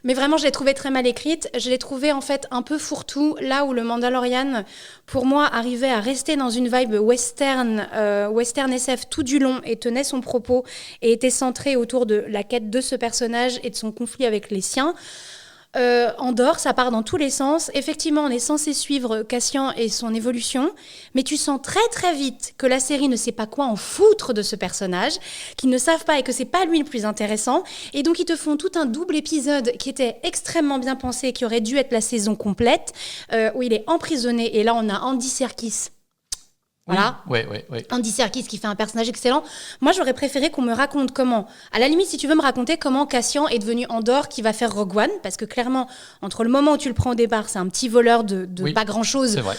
mais vraiment, je l'ai trouvée très mal écrite. Je l'ai trouvée en fait un peu fourre-tout, là où le Mandalorian, pour moi, arrivait à rester dans une vibe western SF tout du long et tenait son propos et était centré autour de la quête de ce personnage et de son conflit avec les siens. Andor, ça part dans tous les sens. Effectivement, on est censé suivre Cassian et son évolution, mais tu sens très très vite que la série ne sait pas quoi en foutre de ce personnage, qu'ils ne savent pas et que c'est pas lui le plus intéressant. Et donc ils te font tout un double épisode qui était extrêmement bien pensé, qui aurait dû être la saison complète, où il est emprisonné. Et là, on a Andy Serkis. Voilà. Ouais. Andy Serkis qui fait un personnage excellent. Moi, j'aurais préféré qu'on me raconte comment. À la limite, si tu veux me raconter comment Cassian est devenu Andor qui va faire Rogue One, parce que clairement, entre le moment où tu le prends au départ, c'est un petit voleur de Oui, pas grand-chose. c'est vrai.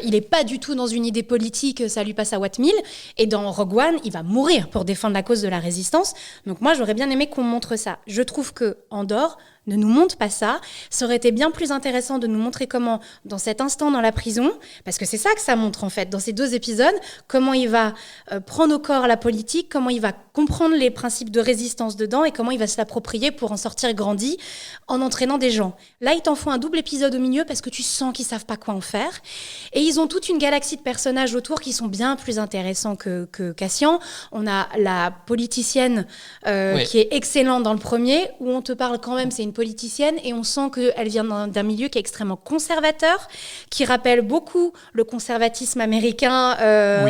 Il n'est pas du tout dans une idée politique, ça lui passe à Watt 1000. Et dans Rogue One, il va mourir pour défendre la cause de la résistance. Donc moi, j'aurais bien aimé qu'on montre ça. Je trouve que Andor ne nous montre pas ça. Ça aurait été bien plus intéressant de nous montrer comment, dans cet instant dans la prison, parce que c'est ça que ça montre en fait, dans ces 2 épisodes, comment il va prendre au corps la politique, comment il va comprendre les principes de résistance dedans et comment il va se l'approprier pour en sortir grandi en entraînant des gens. Là, ils t'en font un double épisode au milieu parce que tu sens qu'ils savent pas quoi en faire. Et ils ont toute une galaxie de personnages autour qui sont bien plus intéressants que Cassian. On a la politicienne qui est excellente dans le premier, où on te parle quand même, c'est une politicienne et on sent qu'elle vient d'un milieu qui est extrêmement conservateur, qui rappelle beaucoup le conservatisme américain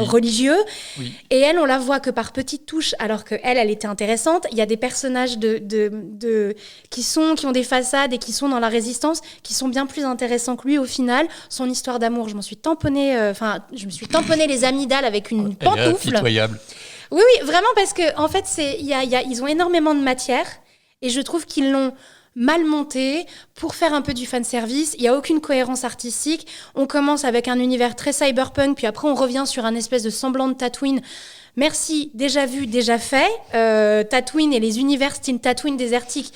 religieux. Oui. Et elle, on la voit que par petites touches, alors qu'elle était intéressante. Il y a des personnages qui ont des façades et qui sont dans la résistance, qui sont bien plus intéressants que lui au final. Son histoire d'amour, je me suis tamponné les amygdales avec une pantoufle. Pitoyable. Oui, vraiment, parce que en fait, ils ont énormément de matière et je trouve qu'ils l'ont mal monté pour faire un peu du fanservice. Il n'y a aucune cohérence artistique. On commence avec un univers très cyberpunk, puis après on revient sur un espèce de semblant de Tatooine. Merci, déjà vu, déjà fait. Tatooine et les univers style Tatooine désertique,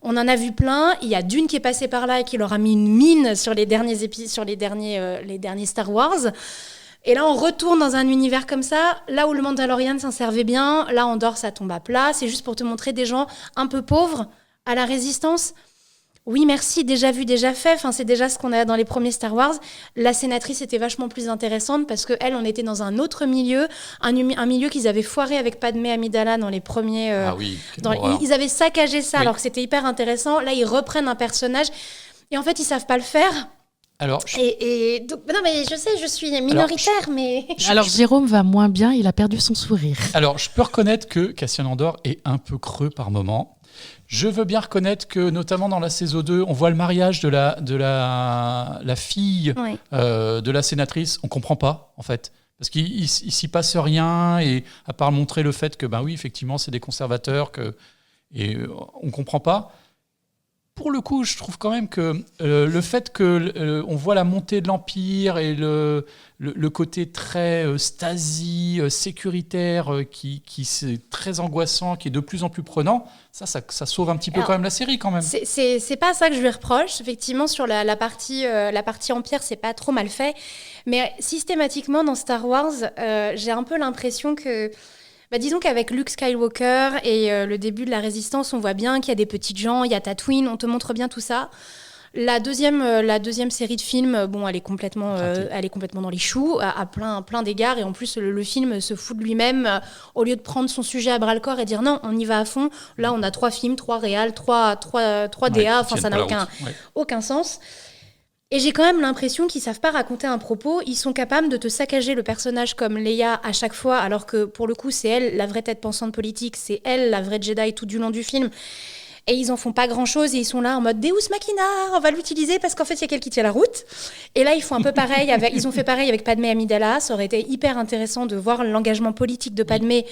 on en a vu plein. Il y a Dune qui est passé par là et qui leur a mis une mine sur les derniers Star Wars. Et là, on retourne dans un univers comme ça, là où le Mandalorian s'en servait bien, là, Andor, ça tombe à plat. C'est juste pour te montrer des gens un peu pauvres à la résistance. Oui, merci, déjà vu, déjà fait. Enfin, c'est déjà ce qu'on a dans les premiers Star Wars. La sénatrice était vachement plus intéressante parce qu'elle, on était dans un autre milieu, un milieu qu'ils avaient foiré avec Padmé Amidala dans les premiers... Ah oui, ils avaient saccagé ça, oui. Alors que c'était hyper intéressant. Là, ils reprennent un personnage et en fait, ils savent pas le faire. Alors, donc, non, mais je sais, je suis minoritaire, mais... Alors, Jérôme va moins bien, il a perdu son sourire. Alors, je peux reconnaître que Cassian Andor est un peu creux par moment. Je veux bien reconnaître que, notamment dans la saison 2, on voit le mariage de la fille de la sénatrice. On ne comprend pas, en fait. Parce qu'il ne s'y passe rien, et à part montrer le fait que, ben oui, effectivement, c'est des conservateurs, et on ne comprend pas. Pour le coup, je trouve quand même que le fait qu'on voit la montée de l'Empire et le côté très Stasi, sécuritaire, qui c'est très angoissant, qui est de plus en plus prenant, ça sauve un petit peu quand même la série quand même. C'est pas ça que je lui reproche. Effectivement, sur la partie Empire, c'est pas trop mal fait. Mais systématiquement, dans Star Wars, j'ai un peu l'impression que... disons qu'avec Luke Skywalker et le début de la Résistance, on voit bien qu'il y a des petites gens, il y a Tatooine, on te montre bien tout ça. La deuxième série de films, elle est complètement dans les choux, à plein d'égards. Et en plus, le film se fout de lui-même. Au lieu de prendre son sujet à bras-le-corps et dire non, on y va à fond. Là, on a 3 films, 3 réals, 3 DA. Enfin, ça n'a aucun sens. Et j'ai quand même l'impression qu'ils savent pas raconter un propos. Ils sont capables de te saccager le personnage comme Leia à chaque fois, alors que pour le coup, c'est elle la vraie tête pensante politique, c'est elle la vraie Jedi tout du long du film. Et ils en font pas grand-chose et ils sont là en mode Deus Machina, on va l'utiliser parce qu'en fait, il y a quelqu'un qui tient la route. Et là, ils font un peu pareil. Ils ont fait pareil avec Padmé Amidala. Ça aurait été hyper intéressant de voir l'engagement politique de Padmé.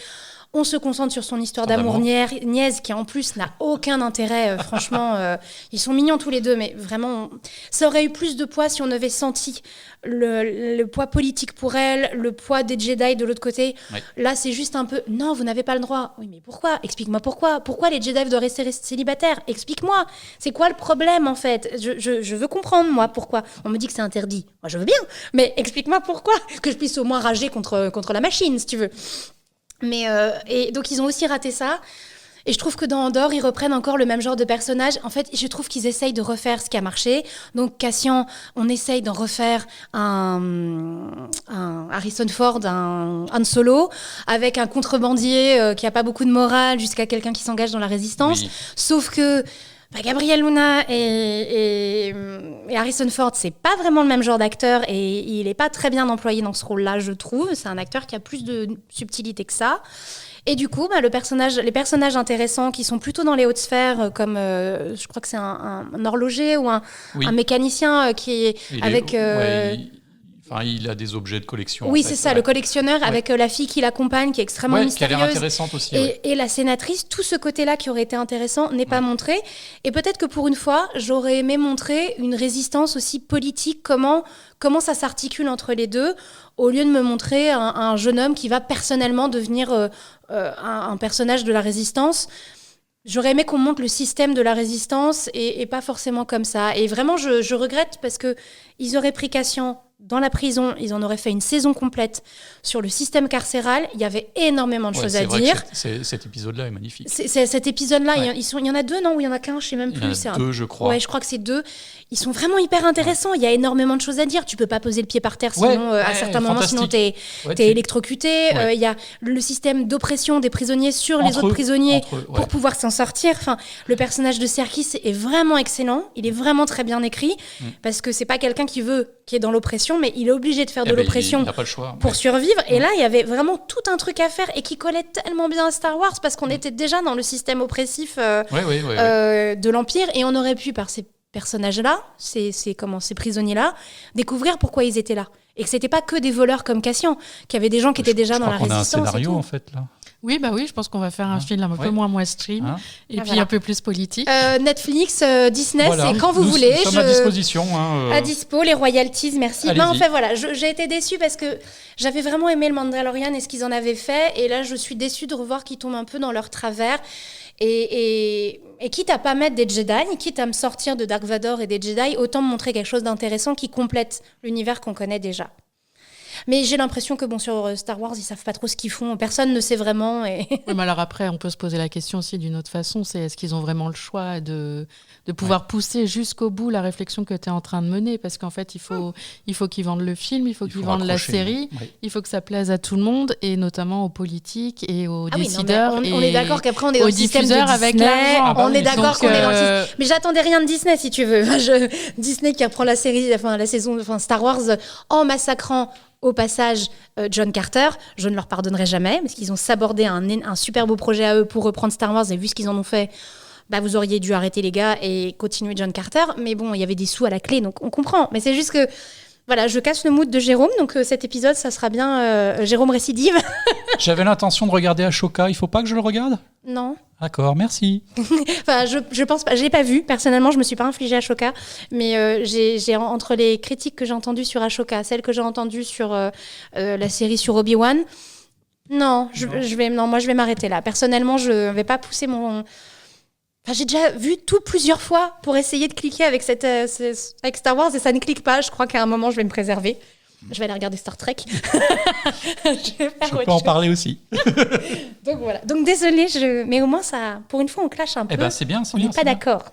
On se concentre sur son histoire d'amour niaise qui en plus n'a aucun intérêt. Franchement, ils sont mignons tous les deux, mais vraiment, ça aurait eu plus de poids si on avait senti le poids politique pour elle, le poids des Jedi de l'autre côté. Ouais. Là, c'est juste un peu, non, vous n'avez pas le droit. Oui, mais pourquoi ? Explique-moi pourquoi. Pourquoi les Jedi doivent rester célibataires ? Explique-moi. C'est quoi le problème, en fait ? Je veux comprendre, moi, pourquoi. On me dit que c'est interdit. Moi, je veux bien, mais explique-moi pourquoi. Que je puisse au moins rager contre la machine, si tu veux. Et donc ils ont aussi raté ça et je trouve que dans Andor ils reprennent encore le même genre de personnage. En fait, je trouve qu'ils essayent de refaire ce qui a marché. Donc Cassian, on essaye d'en refaire un Harrison Ford, un Han Solo avec un contrebandier qui a pas beaucoup de morale jusqu'à quelqu'un qui s'engage dans la résistance. Oui. Sauf que Gabriel Luna et Harrison Ford, c'est pas vraiment le même genre d'acteur et il est pas très bien employé dans ce rôle-là, je trouve. C'est un acteur qui a plus de subtilité que ça. Et du coup, les personnages intéressants qui sont plutôt dans les hautes sphères, comme je crois que c'est un horloger ou un mécanicien qui est il a des objets de collection. Oui, c'est ça, le collectionneur avec la fille qui l'accompagne, qui est extrêmement mystérieuse. Qui a l'air intéressante aussi. Et la sénatrice, tout ce côté-là qui aurait été intéressant n'est pas montré. Et peut-être que pour une fois, j'aurais aimé montrer une résistance aussi politique, comment ça s'articule entre les deux, au lieu de me montrer un jeune homme qui va personnellement devenir un personnage de la résistance. J'aurais aimé qu'on montre le système de la résistance et pas forcément comme ça. Et vraiment, je regrette parce qu'ils auraient pris Cassian dans la prison, ils en auraient fait une saison complète sur le système carcéral. Il y avait énormément de choses à dire. Cet épisode-là est magnifique. Cet épisode-là, il y en a 2, non ? Ou il y en a qu'un ? Je sais même plus. Il y en a 2, je crois. Ouais, je crois que c'est 2. Ils sont vraiment hyper intéressants. Il y a énormément de choses à dire. Tu peux pas poser le pied par terre, sinon à certains moments, sinon t'es électrocuté. Il y a le système d'oppression des prisonniers sur les autres prisonniers pour pouvoir s'en sortir. Enfin, le personnage de Serkis est vraiment excellent. Il est vraiment très bien écrit parce que c'est pas quelqu'un qui est dans l'oppression, mais il est obligé de faire de l'oppression pour survivre. Et là, il y avait vraiment tout un truc à faire et qui collait tellement bien à Star Wars parce qu'on était déjà dans le système oppressif de l'Empire et on aurait pu, par ces personnages-là, ces prisonniers-là, découvrir pourquoi ils étaient là. Et que c'était pas que des voleurs comme Cassian, qu'il y avait des gens qui étaient déjà dans la résistance. On a un scénario, en fait, là. Oui, je pense qu'on va faire un film un peu moins mainstream et puis un peu plus politique. Netflix, Disney, c'est quand vous voulez. Nous sommes à disposition. À dispo, les royalties, merci. En fait, voilà, j'ai été déçue parce que j'avais vraiment aimé le Mandalorian et ce qu'ils en avaient fait. Et là, je suis déçue de revoir qu'ils tombent un peu dans leur travers. Et quitte à pas mettre des Jedi, quitte à me sortir de Dark Vador et des Jedi, autant me montrer quelque chose d'intéressant qui complète l'univers qu'on connaît déjà. Mais j'ai l'impression que sur Star Wars, ils savent pas trop ce qu'ils font. Personne ne sait vraiment. Et... Oui, mais alors après, on peut se poser la question aussi d'une autre façon. C'est est-ce qu'ils ont vraiment le choix de pouvoir pousser jusqu'au bout la réflexion que tu es en train de mener? Parce qu'en fait, il faut qu'ils vendent le film, il faut qu'ils vendent la série, il faut que ça plaise à tout le monde, et notamment aux politiques et aux décideurs. Oui, on est d'accord qu'après, on est dans le système de Disney. Avec l'argent. On est d'accord qu'on est dans le système. Mais j'attendais rien de Disney, si tu veux. Disney qui reprend la saison, Star Wars, en massacrant au passage John Carter. Je ne leur pardonnerai jamais, parce qu'ils ont sabordé un super beau projet à eux pour reprendre Star Wars, et vu ce qu'ils en ont fait, vous auriez dû arrêter les gars et continuer John Carter. Mais bon, il y avait des sous à la clé, donc on comprend. Mais c'est juste que, voilà, je casse le mood de Jérôme, donc cet épisode, ça sera bien Jérôme récidive. J'avais l'intention de regarder Ashoka, il faut pas que je le regarde ? Non. D'accord, merci. Je pense pas, je l'ai pas vu. Personnellement, je me suis pas infligée Ashoka, mais j'ai entre les critiques que j'ai entendues sur Ashoka, celles que j'ai entendues sur la série sur Obi-Wan, moi je vais m'arrêter là. Personnellement, je vais pas pousser mon... j'ai déjà vu tout plusieurs fois pour essayer de cliquer avec avec Star Wars, et ça ne clique pas. Je crois qu'à un moment, je vais me préserver. Je vais aller regarder Star Trek. Je peux en parler aussi. Donc voilà. Donc désolée, mais au moins, ça, pour une fois, on clash un peu. C'est bien, on n'est pas d'accord.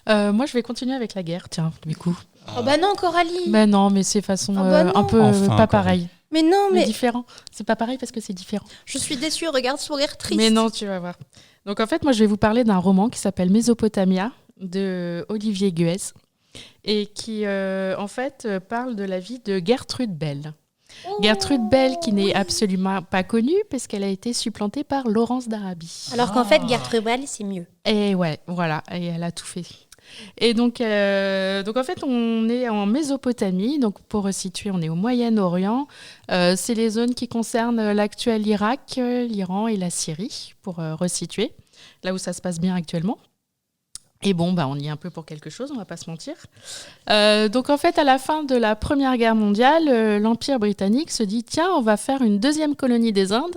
Moi, je vais continuer avec la guerre, tiens, du coup. Oh non, Coralie. Non, mais c'est façon un peu pas pareil. Mais non, mais différent. C'est pas pareil parce que c'est différent. Je suis déçue, regarde, sourire triste. Mais non, tu vas voir. Donc en fait, moi, je vais vous parler d'un roman qui s'appelle Mésopotamia de Olivier Guès, et qui en fait parle de la vie de Gertrude Bell. Gertrude Bell, qui n'est absolument pas connue parce qu'elle a été supplantée par Laurence d'Arabie. Alors qu'en fait, Gertrude Bell, c'est mieux. Et ouais, voilà, et elle a tout fait. Et donc en fait, on est en Mésopotamie. Donc pour resituer, on est au Moyen-Orient. C'est les zones qui concernent l'actuel Irak, l'Iran et la Syrie, pour resituer, là où ça se passe bien actuellement. Et bon, on y est un peu pour quelque chose, on va pas se mentir. Donc en fait, à la fin de la Première Guerre mondiale, l'Empire britannique se dit « Tiens, on va faire une deuxième colonie des Indes,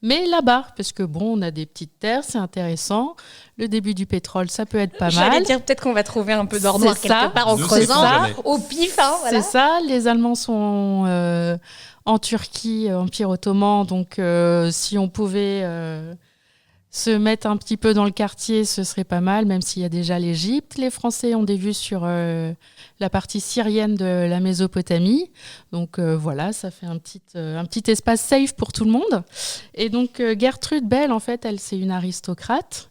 mais là-bas, parce que on a des petites terres, c'est intéressant. Le début du pétrole, ça peut être pas mal. » J'allais dire peut-être qu'on va trouver un peu d'or noir quelque part en creusant, au pif. Voilà. C'est ça, les Allemands sont en Turquie, Empire ottoman, donc si on pouvait... se mettre un petit peu dans le quartier, ce serait pas mal, même s'il y a déjà l'Égypte. Les Français ont des vues sur la partie syrienne de la Mésopotamie. Donc voilà, ça fait un petit espace safe pour tout le monde. Et donc Gertrude Bell, en fait, c'est une aristocrate.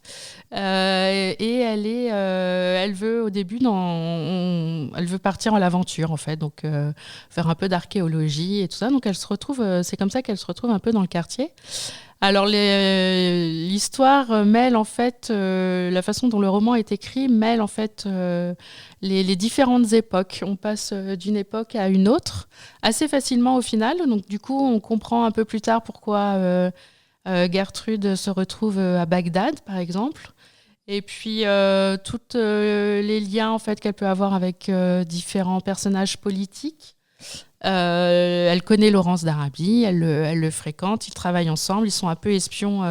Et elle veut au début, elle veut partir à l'aventure, en fait. Donc faire un peu d'archéologie et tout ça. Donc elle se retrouve, c'est comme ça qu'elle se retrouve un peu dans le quartier. Alors l'histoire mêle en fait la façon dont le roman est écrit mêle en fait les différentes époques. On passe d'une époque à une autre assez facilement au final. Donc du coup on comprend un peu plus tard pourquoi Gertrude se retrouve à Bagdad par exemple. Et puis tous les liens en fait qu'elle peut avoir avec différents personnages politiques. Elle connaît Laurence d'Arabie, elle le fréquente, ils travaillent ensemble, ils sont un peu espions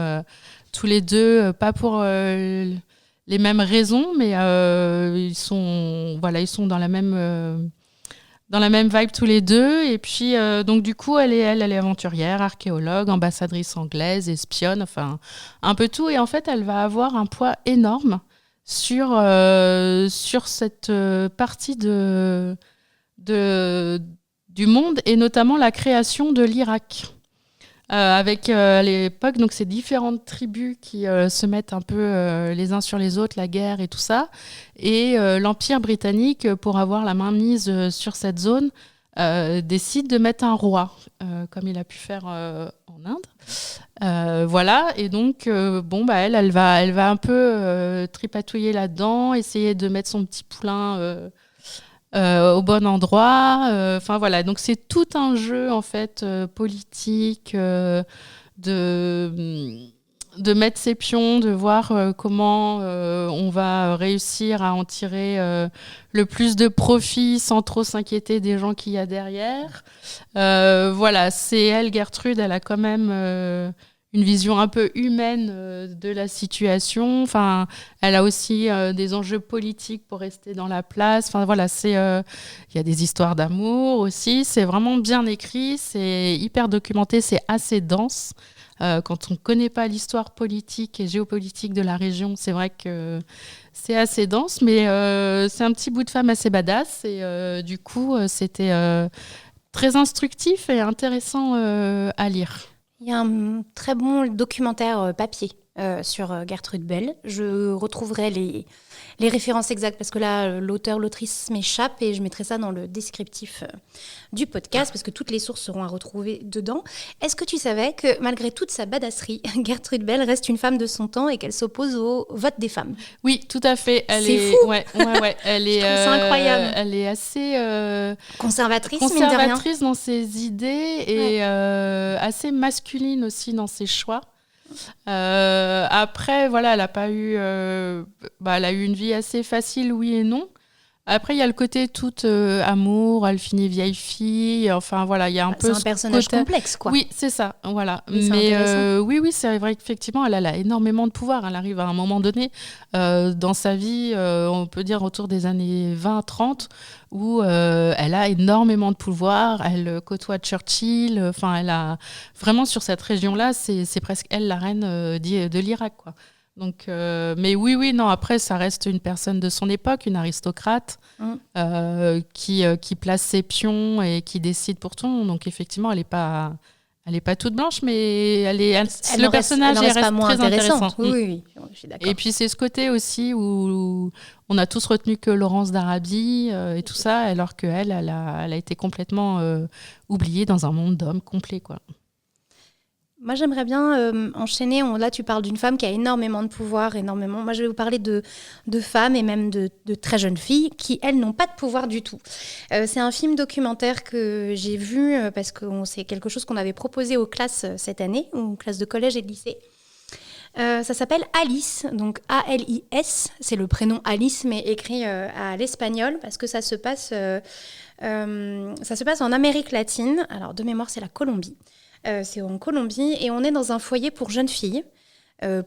tous les deux, pas pour les mêmes raisons, mais ils sont dans la même vibe tous les deux. Et puis donc du coup elle est aventurière, archéologue, ambassadrice anglaise, espionne, enfin un peu tout. Et en fait elle va avoir un poids énorme sur cette partie du monde, et notamment la création de l'Irak. Avec à l'époque, donc ces différentes tribus qui se mettent un peu les uns sur les autres, la guerre et tout ça. Et l'Empire britannique, pour avoir la main mise sur cette zone, décide de mettre un roi, comme il a pu faire en Inde. Voilà, et donc elle va un peu tripatouiller là-dedans, essayer de mettre son petit poulain au bon endroit. Enfin voilà, donc c'est tout un jeu en fait politique, de mettre ses pions, de voir comment on va réussir à en tirer le plus de profit sans trop s'inquiéter des gens qu'il y a derrière. Voilà, c'est elle, Gertrude, elle a quand même une vision un peu humaine de la situation. Enfin, elle a aussi des enjeux politiques pour rester dans la place. Enfin voilà, il y a des histoires d'amour aussi. C'est vraiment bien écrit, c'est hyper documenté, c'est assez dense. Quand on ne connaît pas l'histoire politique et géopolitique de la région, c'est vrai que c'est assez dense, mais c'est un petit bout de femme assez badass. Et du coup, c'était très instructif et intéressant à lire. Il y a un très bon documentaire papier sur Gertrude Bell. Je retrouverai les références exactes parce que là, l'auteur, l'autrice m'échappe et je mettrai ça dans le descriptif du podcast parce que toutes les sources seront à retrouver dedans. Est-ce que tu savais que malgré toute sa badasserie, Gertrude Bell reste une femme de son temps et qu'elle s'oppose au vote des femmes? Oui, tout à fait. C'est fou. Ouais. Elle est, c'est incroyable. Elle est assez conservatrice mine de rien. Conservatrice dans ses idées et assez masculine aussi dans ses choix. Après, voilà, elle a pas eu, elle a eu une vie assez facile, oui et non. Après, il y a le côté tout amour, elle finit vieille fille. Enfin, voilà, il y a un peu. C'est un personnage complexe, quoi. Oui, c'est ça, voilà. Oui, mais oui, c'est vrai qu'effectivement, elle a énormément de pouvoir. Elle arrive à un moment donné dans sa vie, on peut dire autour des années 20-30, où elle a énormément de pouvoir. Elle côtoie Churchill. Enfin, elle a vraiment sur cette région-là, c'est presque elle la reine de l'Irak, quoi. Donc, mais oui, non. Après, ça reste une personne de son époque, une aristocrate qui place ses pions et qui décide pour tout. Donc, effectivement, elle est pas toute blanche, mais le personnage reste très intéressant. Oui, je suis d'accord. Et puis c'est ce côté aussi où on a tous retenu que Laurence d'Arabie et tout ça, alors qu'elle, elle a été complètement oubliée dans un monde d'hommes complet, quoi. Moi, j'aimerais bien enchaîner. Là, tu parles d'une femme qui a énormément de pouvoir, énormément. Moi, je vais vous parler de femmes et même de très jeunes filles qui, elles, n'ont pas de pouvoir du tout. C'est un film documentaire que j'ai vu parce que c'est quelque chose qu'on avait proposé aux classes cette année, aux classes de collège et de lycée. Ça s'appelle Alice, donc A-L-I-S. C'est le prénom Alice, mais écrit à l'espagnol parce que ça se passe en Amérique latine. Alors, de mémoire, c'est la Colombie. C'est en Colombie et on est dans un foyer pour jeunes filles,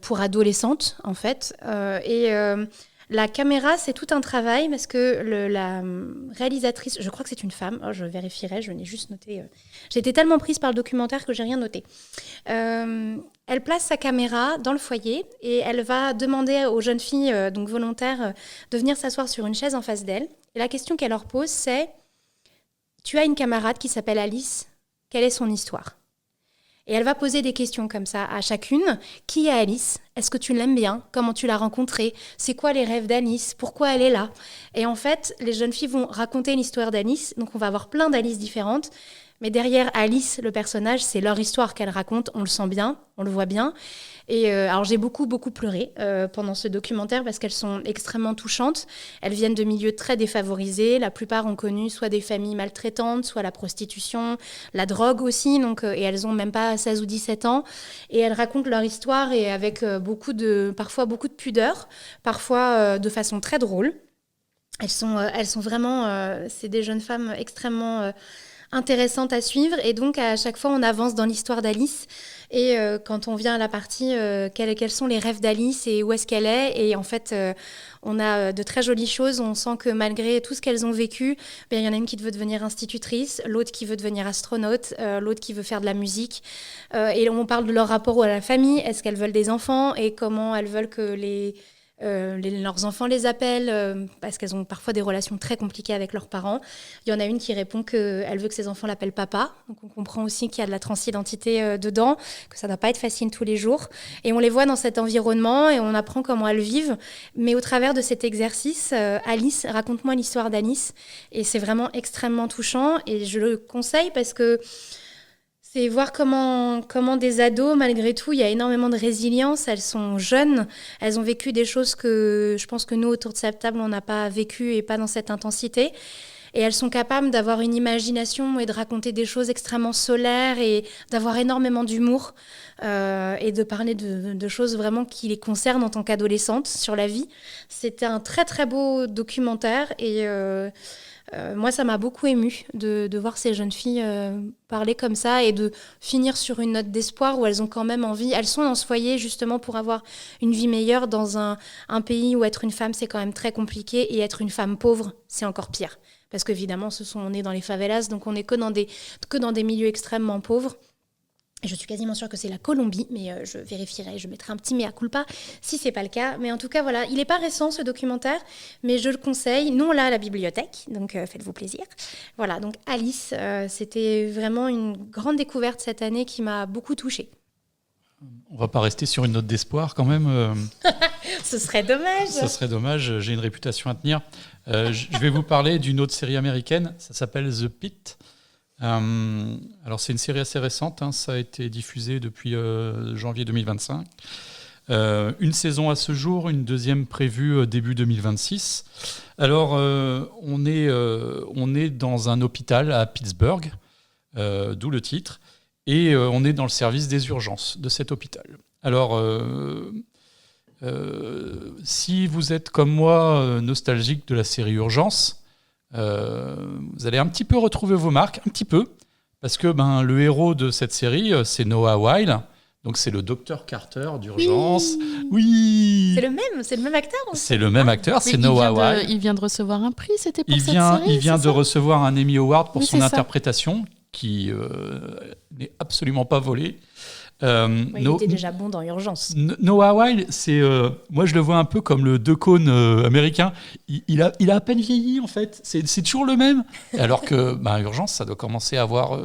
pour adolescentes en fait. La caméra, c'est tout un travail parce que la réalisatrice, je crois que c'est une femme, je vérifierai, je n'ai juste noté. J'ai été tellement prise par le documentaire que j'ai rien noté. Elle place sa caméra dans le foyer et elle va demander aux jeunes filles donc volontaires de venir s'asseoir sur une chaise en face d'elle. Et la question qu'elle leur pose, c'est « Tu as une camarade qui s'appelle Alice, quelle est son histoire ?» Et elle va poser des questions comme ça à chacune. Qui est Alice ? Est-ce que tu l'aimes bien ? Comment tu l'as rencontrée ? C'est quoi les rêves d'Alice ? Pourquoi elle est là ? Et en fait, les jeunes filles vont raconter l'histoire d'Alice. Donc on va avoir plein d'Alice différentes. Mais derrière Alice, le personnage, c'est leur histoire qu'elle raconte. On le sent bien, on le voit bien. Et alors j'ai beaucoup pleuré pendant ce documentaire parce qu'elles sont extrêmement touchantes. Elles viennent de milieux très défavorisés. La plupart ont connu soit des familles maltraitantes, soit la prostitution, la drogue aussi. Donc, et elles ont même pas 16 ou 17 ans. Et elles racontent leur histoire et avec parfois beaucoup de pudeur, parfois de façon très drôle. Elles sont vraiment... c'est des jeunes femmes extrêmement... intéressantes à suivre et donc à chaque fois on avance dans l'histoire d'Alice et quand on vient à la partie quels sont les rêves d'Alice et où est-ce qu'elle est et en fait on a de très jolies choses, on sent que malgré tout ce qu'elles ont vécu, il y en a une qui veut devenir institutrice, l'autre qui veut devenir astronaute, l'autre qui veut faire de la musique et on parle de leur rapport à la famille, est-ce qu'elles veulent des enfants et comment elles veulent que leurs enfants les appellent parce qu'elles ont parfois des relations très compliquées avec leurs parents. Il y en a une qui répond qu'elle veut que ses enfants l'appellent papa. Donc on comprend aussi qu'il y a de la transidentité dedans, que ça ne doit pas être facile tous les jours. Et on les voit dans cet environnement et on apprend comment elles vivent. Mais au travers de cet exercice, Alice, raconte-moi l'histoire d'Alice. Et c'est vraiment extrêmement touchant et je le conseille parce que c'est voir comment des ados, malgré tout, il y a énormément de résilience. Elles sont jeunes, elles ont vécu des choses que je pense que nous, autour de cette table, on n'a pas vécu et pas dans cette intensité. Et elles sont capables d'avoir une imagination et de raconter des choses extrêmement solaires et d'avoir énormément d'humour et de parler de choses vraiment qui les concernent en tant qu'adolescentes sur la vie. C'était un très, très beau documentaire et... Moi, ça m'a beaucoup émue de voir ces jeunes filles parler comme ça et de finir sur une note d'espoir où elles ont quand même envie. Elles sont dans ce foyer justement pour avoir une vie meilleure dans un pays où être une femme, c'est quand même très compliqué et être une femme pauvre, c'est encore pire. Parce qu'évidemment, on est dans les favelas, donc on n'est que dans des milieux extrêmement pauvres. Et je suis quasiment sûre que c'est la Colombie, mais je vérifierai, je mettrai un petit mea culpa si c'est pas le cas. Mais en tout cas, voilà, il n'est pas récent ce documentaire, mais je le conseille. Nous, on l'a à la bibliothèque, donc faites-vous plaisir. Voilà, donc Alice, c'était vraiment une grande découverte cette année qui m'a beaucoup touchée. On va pas rester sur une note d'espoir quand même. Ce serait dommage. Ce serait dommage, j'ai une réputation à tenir. Je vais vous parler d'une autre série américaine, ça s'appelle The Pitt. Alors c'est une série assez récente, ça a été diffusé depuis janvier 2025. Une saison à ce jour, une deuxième prévue début 2026. Alors on est dans un hôpital à Pittsburgh, d'où le titre, et on est dans le service des urgences de cet hôpital. Alors si vous êtes comme moi nostalgique de la série Urgence, vous allez un petit peu retrouver vos marques, un petit peu, parce que le héros de cette série, c'est Noah Wyle, donc c'est le docteur Carter d'Urgence. Oui. C'est le même acteur. C'est le même acteur, c'est Noah Wyle. Il vient de recevoir un prix, c'était pour cette série. Il vient de recevoir un Emmy Award pour son interprétation, qui n'est absolument pas volée. Il était déjà bon dans Urgence. Noah Wyle, moi je le vois un peu comme le Decaune américain. Il a à peine vieilli en fait. C'est toujours le même. Alors que Urgence, ça doit commencer à avoir.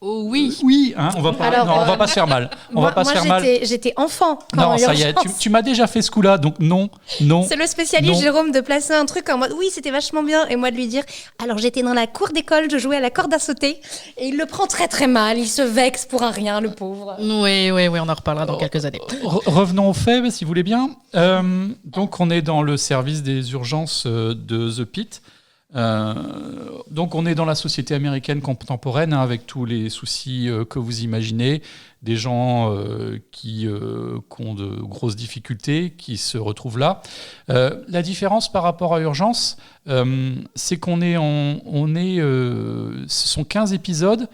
Oh oui. Oui, on va pas. On va pas se faire mal. J'étais enfant. Non, ça y est. Tu m'as déjà fait ce coup-là, donc non. C'est le spécialiste Jérôme de placer un truc en mode oui, c'était vachement bien, et moi de lui dire alors j'étais dans la cour d'école, je jouais à la corde à sauter, et il le prend très très mal, il se vexe pour un rien, le pauvre. Oui, on en reparlera dans quelques années. Revenons aux faits, si vous voulez bien. Donc on est dans le service des urgences de The Pitt. Donc on est dans la société américaine contemporaine, avec tous les soucis que vous imaginez, des gens qui ont de grosses difficultés, qui se retrouvent là. La différence par rapport à Urgence, c'est qu'on est ce sont 15 épisodes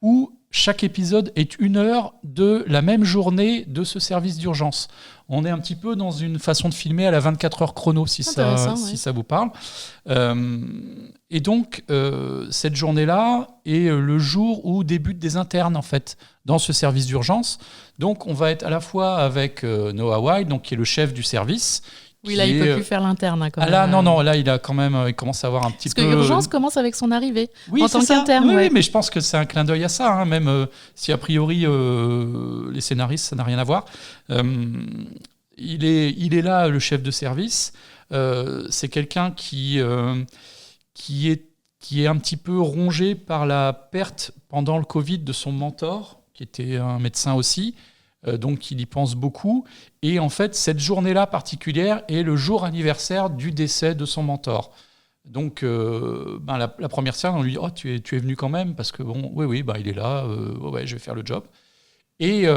où chaque épisode est 1 heure de la même journée de ce service d'urgence. On est un petit peu dans une façon de filmer à la 24 heures chrono, si ça vous parle. Et donc, cette journée-là est le jour où débutent des internes, en fait, dans ce service d'urgence. Donc, on va être à la fois avec Noah Wyle, donc, qui est le chef du service. Oui, là, il ne peut plus faire l'interne. Quand même. Là, non, là, il commence à avoir un petit peu... Parce que Urgence commence avec son arrivée, en tant ça. qu'interne. Oui, mais je pense que c'est un clin d'œil à ça, même si a priori, les scénaristes, ça n'a rien à voir. Il est là, le chef de service. C'est quelqu'un qui est un petit peu rongé par la perte pendant le Covid de son mentor, qui était un médecin aussi. Donc il y pense beaucoup, et en fait cette journée-là particulière est le jour anniversaire du décès de son mentor. Donc la première scène, on lui dit tu es venu quand même, parce que oui, il est là, je vais faire le job. Et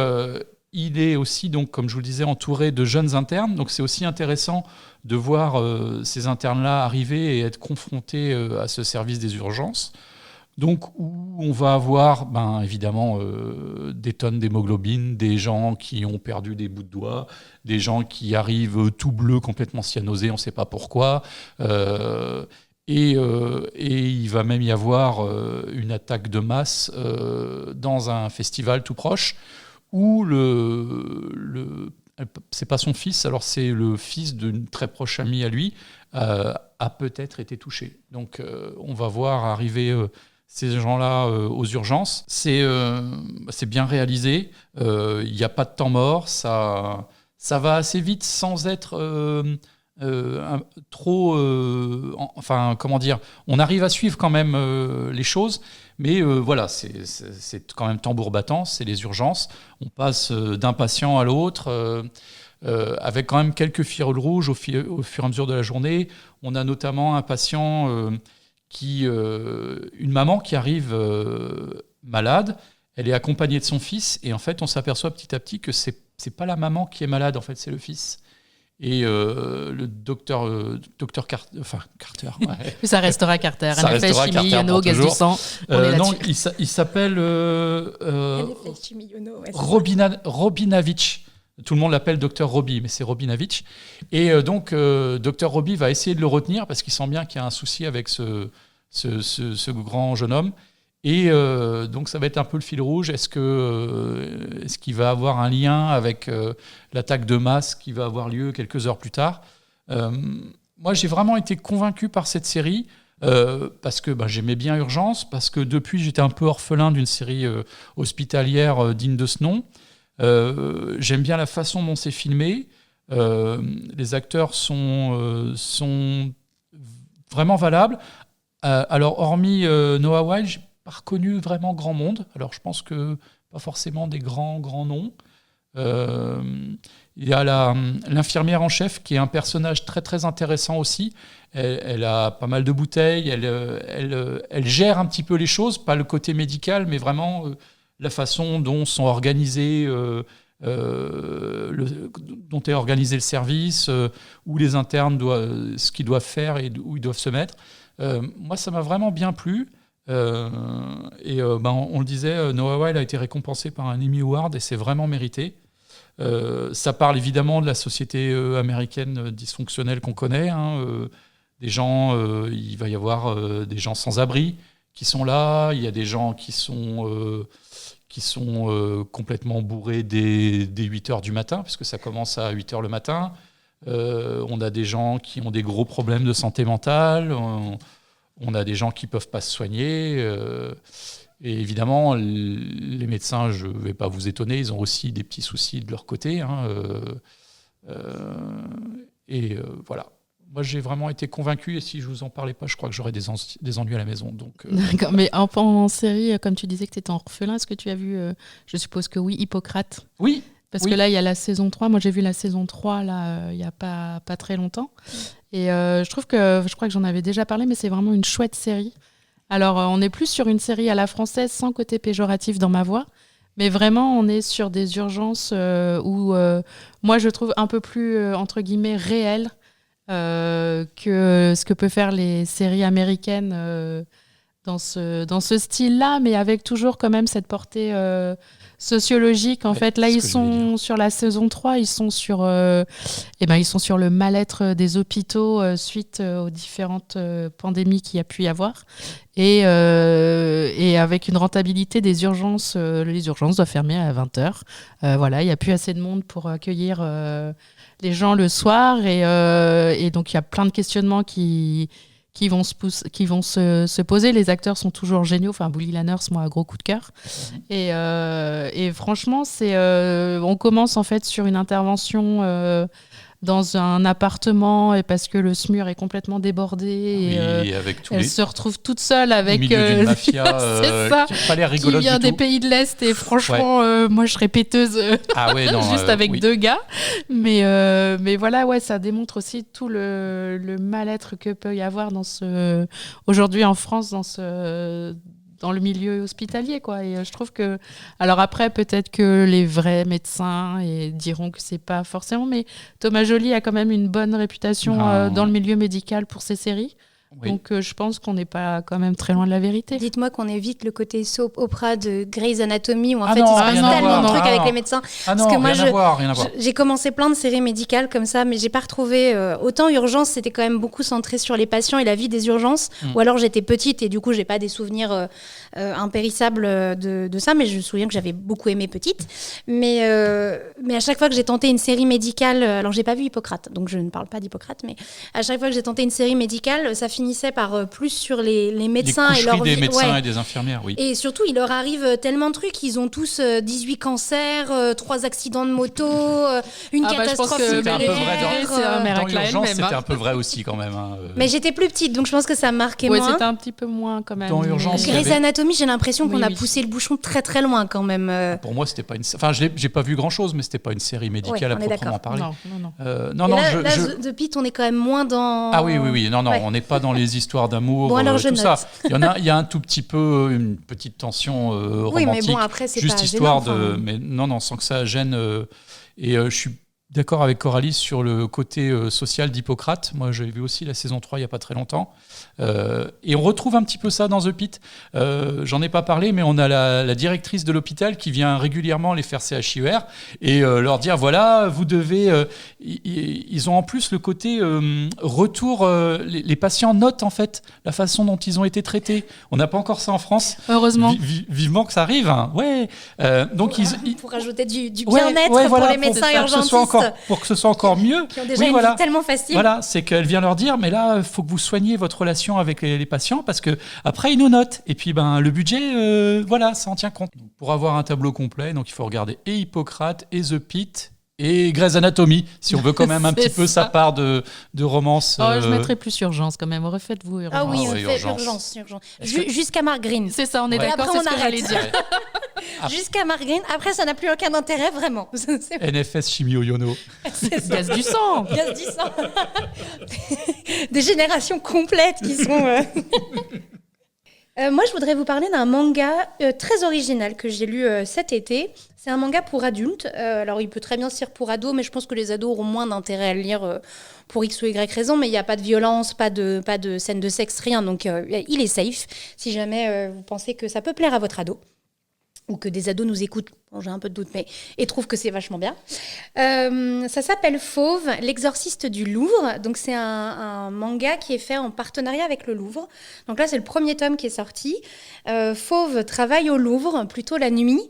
il est aussi, donc comme je vous le disais, entouré de jeunes internes, donc c'est aussi intéressant de voir ces internes-là arriver et être confrontés à ce service des urgences. Donc, où on va avoir, évidemment, des tonnes d'hémoglobine, des gens qui ont perdu des bouts de doigts, des gens qui arrivent tout bleus, complètement cyanosés, on ne sait pas pourquoi. Et il va même y avoir une attaque de masse dans un festival tout proche, où c'est pas son fils, alors c'est le fils d'une très proche amie à lui, a peut-être été touché. Donc, on va voir arriver... ces gens-là aux urgences, c'est bien réalisé, il n'y a pas de temps mort, ça va assez vite sans être trop... comment dire, on arrive à suivre quand même les choses, mais voilà, c'est quand même tambour battant, c'est les urgences, on passe d'un patient à l'autre, avec quand même quelques fils rouges au fur et à mesure de la journée. On a notamment un patient... une maman qui arrive malade, elle est accompagnée de son fils, et en fait on s'aperçoit petit à petit que c'est pas la maman qui est malade, en fait c'est le fils. et le docteur Carter. Ouais. Ça restera Carter. Ça restera Chimie, Carter Iono, pour gaz du toujours. sang. On est Non, là-dessus. il s'appelle Ouais, Robinavitch. Tout le monde l'appelle Dr Robbie, mais c'est Robinavitch. Et donc, Dr Robbie va essayer de le retenir parce qu'il sent bien qu'il y a un souci avec ce grand jeune homme. Et donc, ça va être un peu le fil rouge. Est-ce qu'il va avoir un lien avec l'attaque de masse qui va avoir lieu quelques heures plus tard? Moi, j'ai vraiment été convaincu par cette série parce que j'aimais bien Urgence, parce que depuis, j'étais un peu orphelin d'une série hospitalière digne de ce nom. J'aime bien la façon dont c'est filmé. Les acteurs sont vraiment valables. Alors, hormis Noah Wyle, je n'ai pas reconnu vraiment grand monde. Alors, je pense que pas forcément des grands noms. Il y a l'infirmière en chef, qui est un personnage très, très intéressant aussi. Elle a pas mal de bouteilles. Elle gère un petit peu les choses, pas le côté médical, mais vraiment... la façon dont sont organisés, dont est organisé le service, où les internes ce qu'ils doivent faire et où ils doivent se mettre. Moi, ça m'a vraiment bien plu. On le disait, Noah Wyle a été récompensé par un Emmy Award et c'est vraiment mérité. Ça parle évidemment de la société américaine dysfonctionnelle qu'on connaît. Des gens, il va y avoir des gens sans abri qui sont là. Il y a des gens qui sont complètement bourrés dès 8h du matin, puisque ça commence à 8h le matin. On a des gens qui ont des gros problèmes de santé mentale. On a des gens qui ne peuvent pas se soigner. Et évidemment, les médecins, je ne vais pas vous étonner, ils ont aussi des petits soucis de leur côté. Voilà. Moi, j'ai vraiment été convaincu, et si je ne vous en parlais pas, je crois que j'aurais des ennuis à la maison. Donc, D'accord, mais en série, comme tu disais que tu étais orphelin, est-ce que tu as vu, je suppose que oui, Hippocrate? Oui. Parce que là, il y a la saison 3. Moi, j'ai vu la saison 3 là, il n'y a pas très longtemps. Et je crois que j'en avais déjà parlé, mais c'est vraiment une chouette série. Alors, on est plus sur une série à la française, sans côté péjoratif dans ma voix. Mais vraiment, on est sur des urgences où, moi, je trouve un peu plus, entre guillemets, réelles. Que ce que peuvent faire les séries américaines dans ce style-là, mais avec toujours quand même cette portée sociologique. En fait, là, ils sont sur la saison 3, ils sont sur le mal-être des hôpitaux suite aux différentes pandémies qu'il y a pu y avoir. Et avec une rentabilité des urgences, les urgences doivent fermer à 20h. Voilà, il n'y a plus assez de monde pour accueillir les gens le soir. Et donc, il y a plein de questionnements qui vont se poser. Les acteurs sont toujours géniaux. Enfin, Bully Lanners, moi, gros coup de cœur. Et franchement, on commence en fait sur une intervention dans un appartement, et parce que le SMUR est complètement débordé. Et avec elle se retrouve toute seule avec au milieu d'une mafia qui n'a pas l'air rigolote, qui vient des pays de l'Est. Et franchement, moi, je serais péteuse juste avec deux gars. Mais voilà, ouais, ça démontre aussi tout le mal-être que peut y avoir aujourd'hui en France dans le milieu hospitalier, quoi. Et je trouve que... Alors après, peut-être que les vrais médecins diront que c'est pas forcément, mais Thomas Joly a quand même une bonne réputation dans le milieu médical pour ses séries. Oui. Donc je pense qu'on n'est pas quand même très loin de la vérité. Dites-moi qu'on évite le côté soap opera de Grey's Anatomy où en fait il se passe tellement de trucs avec les médecins. Parce que moi j'ai commencé plein de séries médicales comme ça, mais j'ai pas retrouvé autant Urgence, c'était quand même beaucoup centré sur les patients et la vie des urgences. Ou alors j'étais petite et du coup j'ai pas des souvenirs impérissables de ça, mais je me souviens que j'avais beaucoup aimé petite. Mais à chaque fois que j'ai tenté une série médicale, alors j'ai pas vu Hippocrate, donc je ne parle pas d'Hippocrate, mais à chaque fois que j'ai tenté une série médicale, ça finissait par plus sur les médecins et leur vie. Des médecins et des infirmières, oui. Et surtout, il leur arrive tellement de trucs. Ils ont tous 18 cancers, 3 accidents de moto, une catastrophe. C'était un peu vrai dans l'urgence, c'était un peu vrai aussi quand même. Mais j'étais plus petite, donc je pense que ça marquait moins. C'était un petit peu moins quand même. Dans Urgence, Grey's Anatomy, j'ai l'impression qu'on a poussé le bouchon très très loin quand même. Pour moi, c'était pas une. Enfin, j'ai pas vu grand chose, mais c'était pas une série médicale à proprement parler. Non. De Pitt, on est quand même moins dans. Ah oui. Non, on n'est pas dans les histoires d'amour, tout ça. Il y a un tout petit peu une petite tension romantique. Oui, mais bon, après, c'est juste pas histoire gênant, mais non, sans que ça gêne. Et je suis d'accord avec Coralie sur le côté social d'Hippocrate. Moi, j'avais vu aussi la saison 3 il n'y a pas très longtemps. Et on retrouve un petit peu ça dans The Pitt. J'en ai pas parlé, mais on a la directrice de l'hôpital qui vient régulièrement les faire CHUR et leur dire, voilà, vous devez... ils ont en plus le côté retour. Les patients notent en fait la façon dont ils ont été traités. On n'a pas encore ça en France. Heureusement. Vivement que ça arrive. Hein. Ouais. Donc pour rajouter du bien-être pour les médecins urgentistes. Pour que ce soit encore mieux. Qui ont déjà une vie tellement facile. Voilà, c'est qu'elle vient leur dire, mais là, il faut que vous soigniez votre relation avec les patients parce que après ils nous notent. Et puis le budget, ça en tient compte. Donc, pour avoir un tableau complet, donc il faut regarder et Hippocrate et The Pitt et Grey's Anatomy, si on veut quand même un petit peu sa part de romance. Je mettrais plus Urgence quand même. Refaites-vous Urgence. Ah oui, on fait Urgence. Jusqu'à Mark Green. C'est ça, on est d'accord, après, c'est ce que j'allais dire. Jusqu'à Mark Green. Après, ça n'a plus aucun intérêt, vraiment. NFS Chimio Yono. Gaz du sang. Gaz du sang. Des générations complètes qui sont... moi, je voudrais vous parler d'un manga très original que j'ai lu cet été. C'est un manga pour adultes. Alors, il peut très bien se lire pour ados, mais je pense que les ados auront moins d'intérêt à le lire pour X ou Y raison. Mais il n'y a pas de violence, pas de scène de sexe, rien. Donc, il est safe si jamais vous pensez que ça peut plaire à votre ado. Ou que des ados nous écoutent, bon, j'ai un peu de doute, et trouvent que c'est vachement bien. Ça s'appelle Fauve, l'exorciste du Louvre. Donc c'est un manga qui est fait en partenariat avec le Louvre. Donc là, c'est le premier tome qui est sorti. Fauve travaille au Louvre, plutôt la nuit,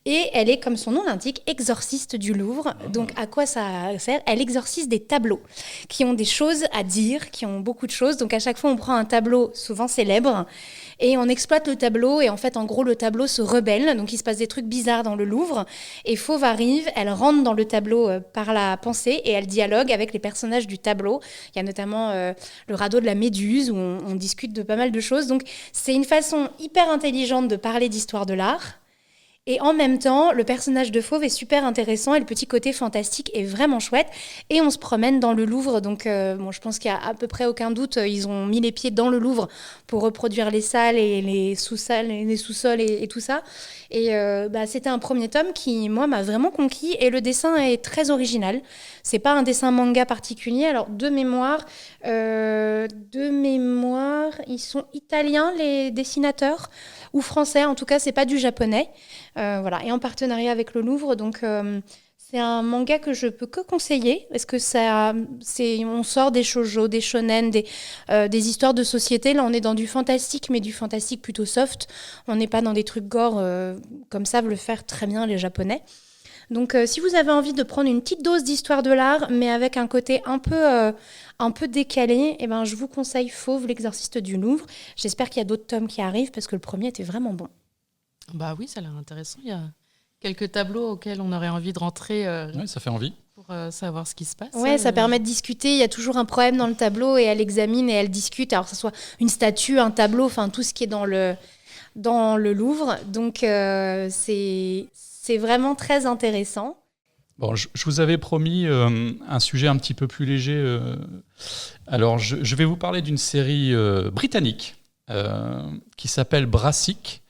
et elle est, comme son nom l'indique, exorciste du Louvre. Donc à quoi ça sert ? Elle exorcise des tableaux qui ont des choses à dire, qui ont beaucoup de choses. Donc à chaque fois, on prend un tableau, souvent célèbre, et on exploite le tableau, et en fait, en gros, le tableau se rebelle, donc il se passe des trucs bizarres dans le Louvre, et Fauve arrive, elle rentre dans le tableau par la pensée, et elle dialogue avec les personnages du tableau. Il y a notamment le radeau de la Méduse, où on discute de pas mal de choses, donc c'est une façon hyper intelligente de parler d'histoire de l'art, et en même temps, le personnage de Fauve est super intéressant et le petit côté fantastique est vraiment chouette. Et on se promène dans le Louvre, donc je pense qu'il n'y a à peu près aucun doute. Ils ont mis les pieds dans le Louvre pour reproduire les salles et les sous-salles, les sous-sols et tout ça. Et c'était un premier tome qui, moi, m'a vraiment conquis. Et le dessin est très original. C'est pas un dessin manga particulier. Alors, de mémoire, ils sont italiens, les dessinateurs, ou français. En tout cas, c'est pas du japonais. Et en partenariat avec le Louvre, donc c'est un manga que je peux que conseiller, parce que on sort des shoujo, des shonen, des histoires de société. Là, on est dans du fantastique, mais du fantastique plutôt soft. On n'est pas dans des trucs gore comme savent le faire très bien les Japonais. Donc, si vous avez envie de prendre une petite dose d'histoire de l'art, mais avec un côté un peu décalé, je vous conseille Fauve, l'exorciste du Louvre. J'espère qu'il y a d'autres tomes qui arrivent, parce que le premier était vraiment bon. Bah oui, ça a l'air intéressant. Il y a quelques tableaux auxquels on aurait envie de rentrer. Oui, ça fait envie. Pour savoir ce qui se passe. Ouais, ça permet de discuter. Il y a toujours un problème dans le tableau et elle examine et elle discute. Alors que ce soit une statue, un tableau, enfin tout ce qui est dans le Louvre. Donc c'est vraiment très intéressant. Bon, je vous avais promis un sujet un petit peu plus léger. Alors, je vais vous parler d'une série britannique qui s'appelle Brassic.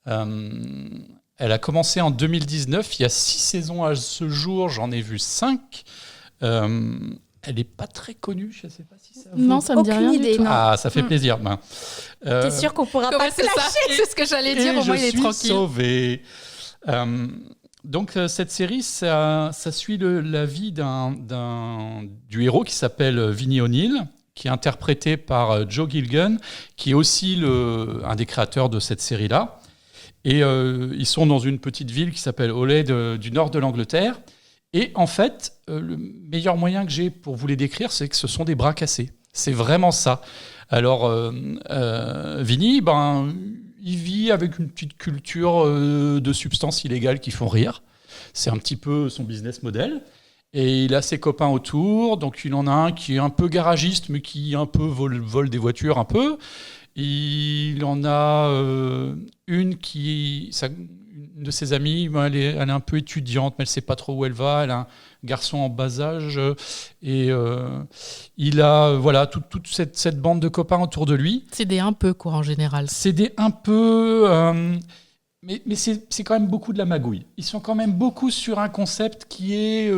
Elle a commencé en 2019, il y a 6 saisons à ce jour, j'en ai vu 5. Elle n'est pas très connue, je ne sais pas si ça vous... Non, ça me dit rien idée, du tout. Ah, ça fait plaisir. T'es sûr qu'on pourra pas c'est ça, c'est ce que j'allais dire, au moins il est tranquille. Sauvé. Donc cette série, ça suit la vie du héros qui s'appelle Vinnie O'Neill, qui est interprété par Joe Gilgun, qui est aussi un des créateurs de cette série-là. Et ils sont dans une petite ville qui s'appelle Oley du nord de l'Angleterre. Et en fait, le meilleur moyen que j'ai pour vous les décrire, c'est que ce sont des bras cassés. C'est vraiment ça. Alors, Vinnie, il vit avec une petite culture de substances illégales qui font rire. C'est un petit peu son business model. Et il a ses copains autour. Donc, il en a un qui est un peu garagiste, mais qui un peu vole des voitures un peu. Il en a une de ses amies, elle est un peu étudiante, mais elle ne sait pas trop où elle va. Elle a un garçon en bas âge. Et il a toute cette bande de copains autour de lui. C'est des un peu, quoi, en général. C'est des un peu... mais c'est quand même beaucoup de la magouille. Ils sont quand même beaucoup sur un concept qui est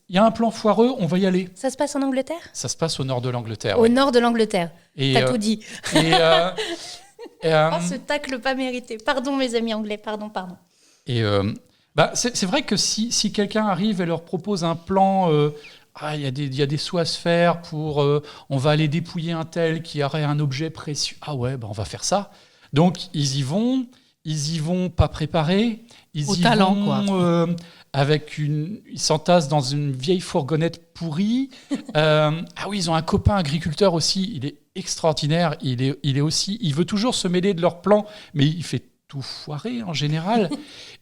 il y a un plan foireux, on va y aller. Ça se passe en Angleterre ? Ça se passe au nord de l'Angleterre. Au nord de l'Angleterre. T'as tout dit. Ce tacle pas mérité. Pardon, mes amis anglais, pardon. Et c'est vrai que si quelqu'un arrive et leur propose un plan, il y a des sous à se faire pour, on va aller dépouiller un tel qui aurait un objet précieux. Ah ouais, on va faire ça. Donc ils y vont pas préparés. Ils Au y talent, vont, quoi. ils s'entassent dans une vieille fourgonnette pourrie. Oui, ils ont un copain agriculteur aussi. Il est extraordinaire. Il veut toujours se mêler de leurs plans, mais il fait tout foirer en général.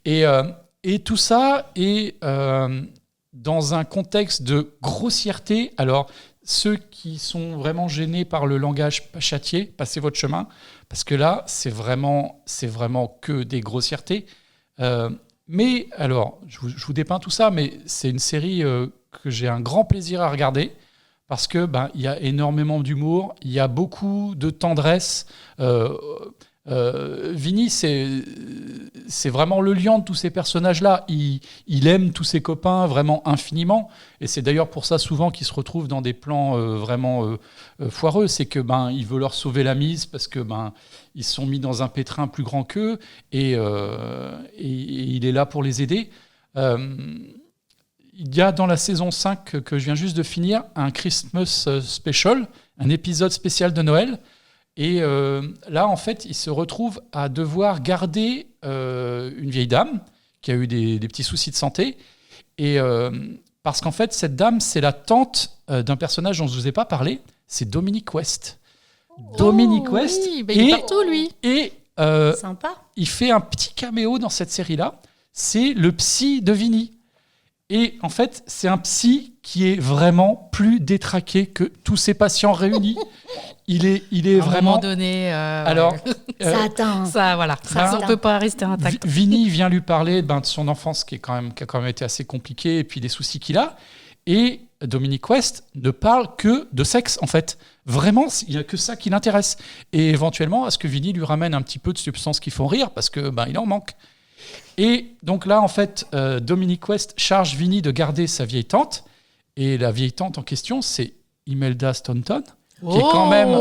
Et tout ça est dans un contexte de grossièreté. Alors, ceux qui sont vraiment gênés par le langage pas châtié, passez votre chemin, parce que là, c'est vraiment que des grossièretés. Mais alors, je vous dépeins tout ça, mais c'est une série que j'ai un grand plaisir à regarder parce que il y a énormément d'humour, il y a beaucoup de tendresse. Vinny, c'est vraiment le lion de tous ces personnages-là. Il aime tous ses copains vraiment infiniment, et c'est d'ailleurs pour ça souvent qu'il se retrouve dans des plans vraiment foireux. C'est que il veut leur sauver la mise parce que ils se sont mis dans un pétrin plus grand qu'eux, et il est là pour les aider. Il y a dans la saison 5 que je viens juste de finir un Christmas special, un épisode spécial de Noël. Et là, en fait, il se retrouve à devoir garder une vieille dame qui a eu des petits soucis de santé. Et parce qu'en fait, cette dame, c'est la tante d'un personnage dont je ne vous ai pas parlé. C'est Dominic West. Dominic West. Oui, il est partout, lui. Et sympa. Il fait un petit caméo dans cette série-là. C'est le psy de Vinny. Et en fait, c'est un psy qui est vraiment plus détraqué que tous ses patients réunis. Il est à vraiment. À un moment donné. Ça atteint. Ça, voilà. Ça, on ne peut pas rester intact. Vinny vient lui parler de son enfance qui a quand même été assez compliquée, et puis des soucis qu'il a. Et Dominic West ne parle que de sexe, en fait. Vraiment, il n'y a que ça qui l'intéresse. Et éventuellement, à ce que Vinny lui ramène un petit peu de substances qui font rire, parce que il en manque. Et donc là, en fait, Dominic West charge Vinny de garder sa vieille tante. Et la vieille tante en question, c'est Imelda Staunton, qui est quand même...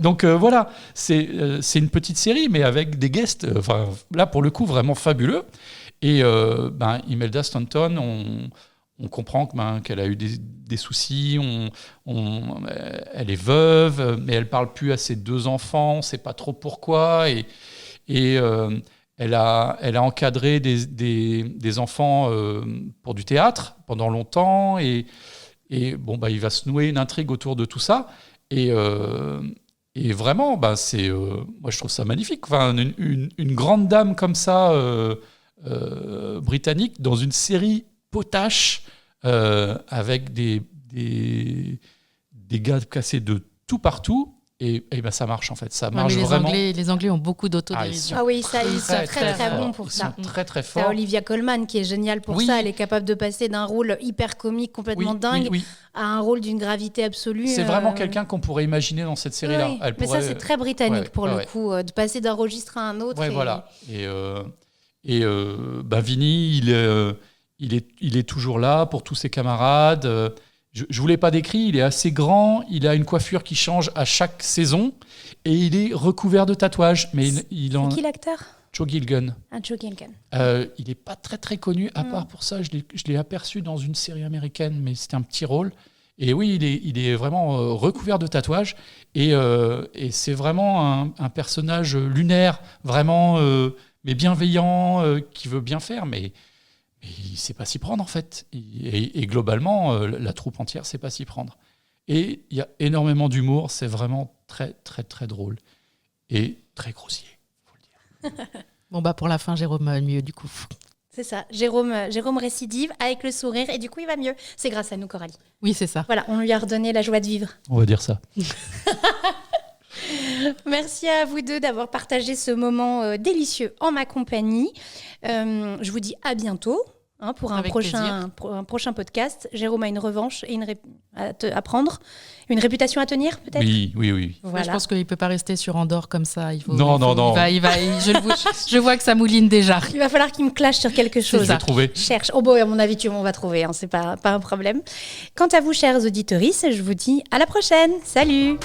donc voilà, c'est une petite série, mais avec des guests, là, pour le coup, vraiment fabuleux. Et Imelda Staunton, on comprend qu'elle a eu des soucis, elle est veuve, mais elle ne parle plus à ses 2 enfants, on ne sait pas trop pourquoi. Elle a encadré des enfants pour du théâtre pendant longtemps, et il va se nouer une intrigue autour de tout ça, et vraiment, moi je trouve ça magnifique. Enfin, une grande dame comme ça, britannique, dans une série potache, avec des gars cassés de tout partout. Et ça marche, en fait. Ça marche vraiment. Les Anglais ont beaucoup d'autodérision. Ils sont très bons pour ça. Ils sont très, très forts. T'as Olivia Colman qui est géniale pour ça. Elle est capable de passer d'un rôle hyper comique, complètement dingue, à un rôle d'une gravité absolue. C'est vraiment quelqu'un qu'on pourrait imaginer dans cette série-là. Mais ça, c'est très britannique pour le coup, de passer d'un registre à un autre. Voilà. Et Vinny, il est toujours là pour tous ses camarades. Je ne vous l'ai pas décrit, il est assez grand, il a une coiffure qui change à chaque saison, et il est recouvert de tatouages. Mais c'est qui l'acteur ? Joe Gilgun. Joe Gilgun. Il n'est pas très très connu, à part pour ça, je l'ai aperçu dans une série américaine, mais c'était un petit rôle. Et oui, il est vraiment recouvert de tatouages, et c'est vraiment un personnage lunaire, vraiment mais bienveillant, qui veut bien faire, mais il ne sait pas s'y prendre, en fait. Et globalement, la troupe entière ne sait pas s'y prendre. Et il y a énormément d'humour. C'est vraiment très, très, très drôle. Et très grossier, il faut le dire. Pour la fin, Jérôme va mieux, du coup. C'est ça. Jérôme récidive avec le sourire. Et du coup, il va mieux. C'est grâce à nous, Coralie. Oui, c'est ça. Voilà, on lui a redonné la joie de vivre. On va dire ça. Merci à vous deux d'avoir partagé ce moment délicieux en ma compagnie. Je vous dis à bientôt. pour un Avec prochain podcast. Jérôme a une revanche et à prendre. Une réputation à tenir, peut-être. Oui. Voilà. Je pense qu'il ne peut pas rester sur Andorre comme ça. Non. Je vois que ça mouline déjà. Il va falloir qu'il me clash sur quelque chose. Je vais trouver. Cherche. Oh, bon, à mon avis, on va trouver. C'est pas un problème. Quant à vous, chers auditeuristes, je vous dis à la prochaine. Salut!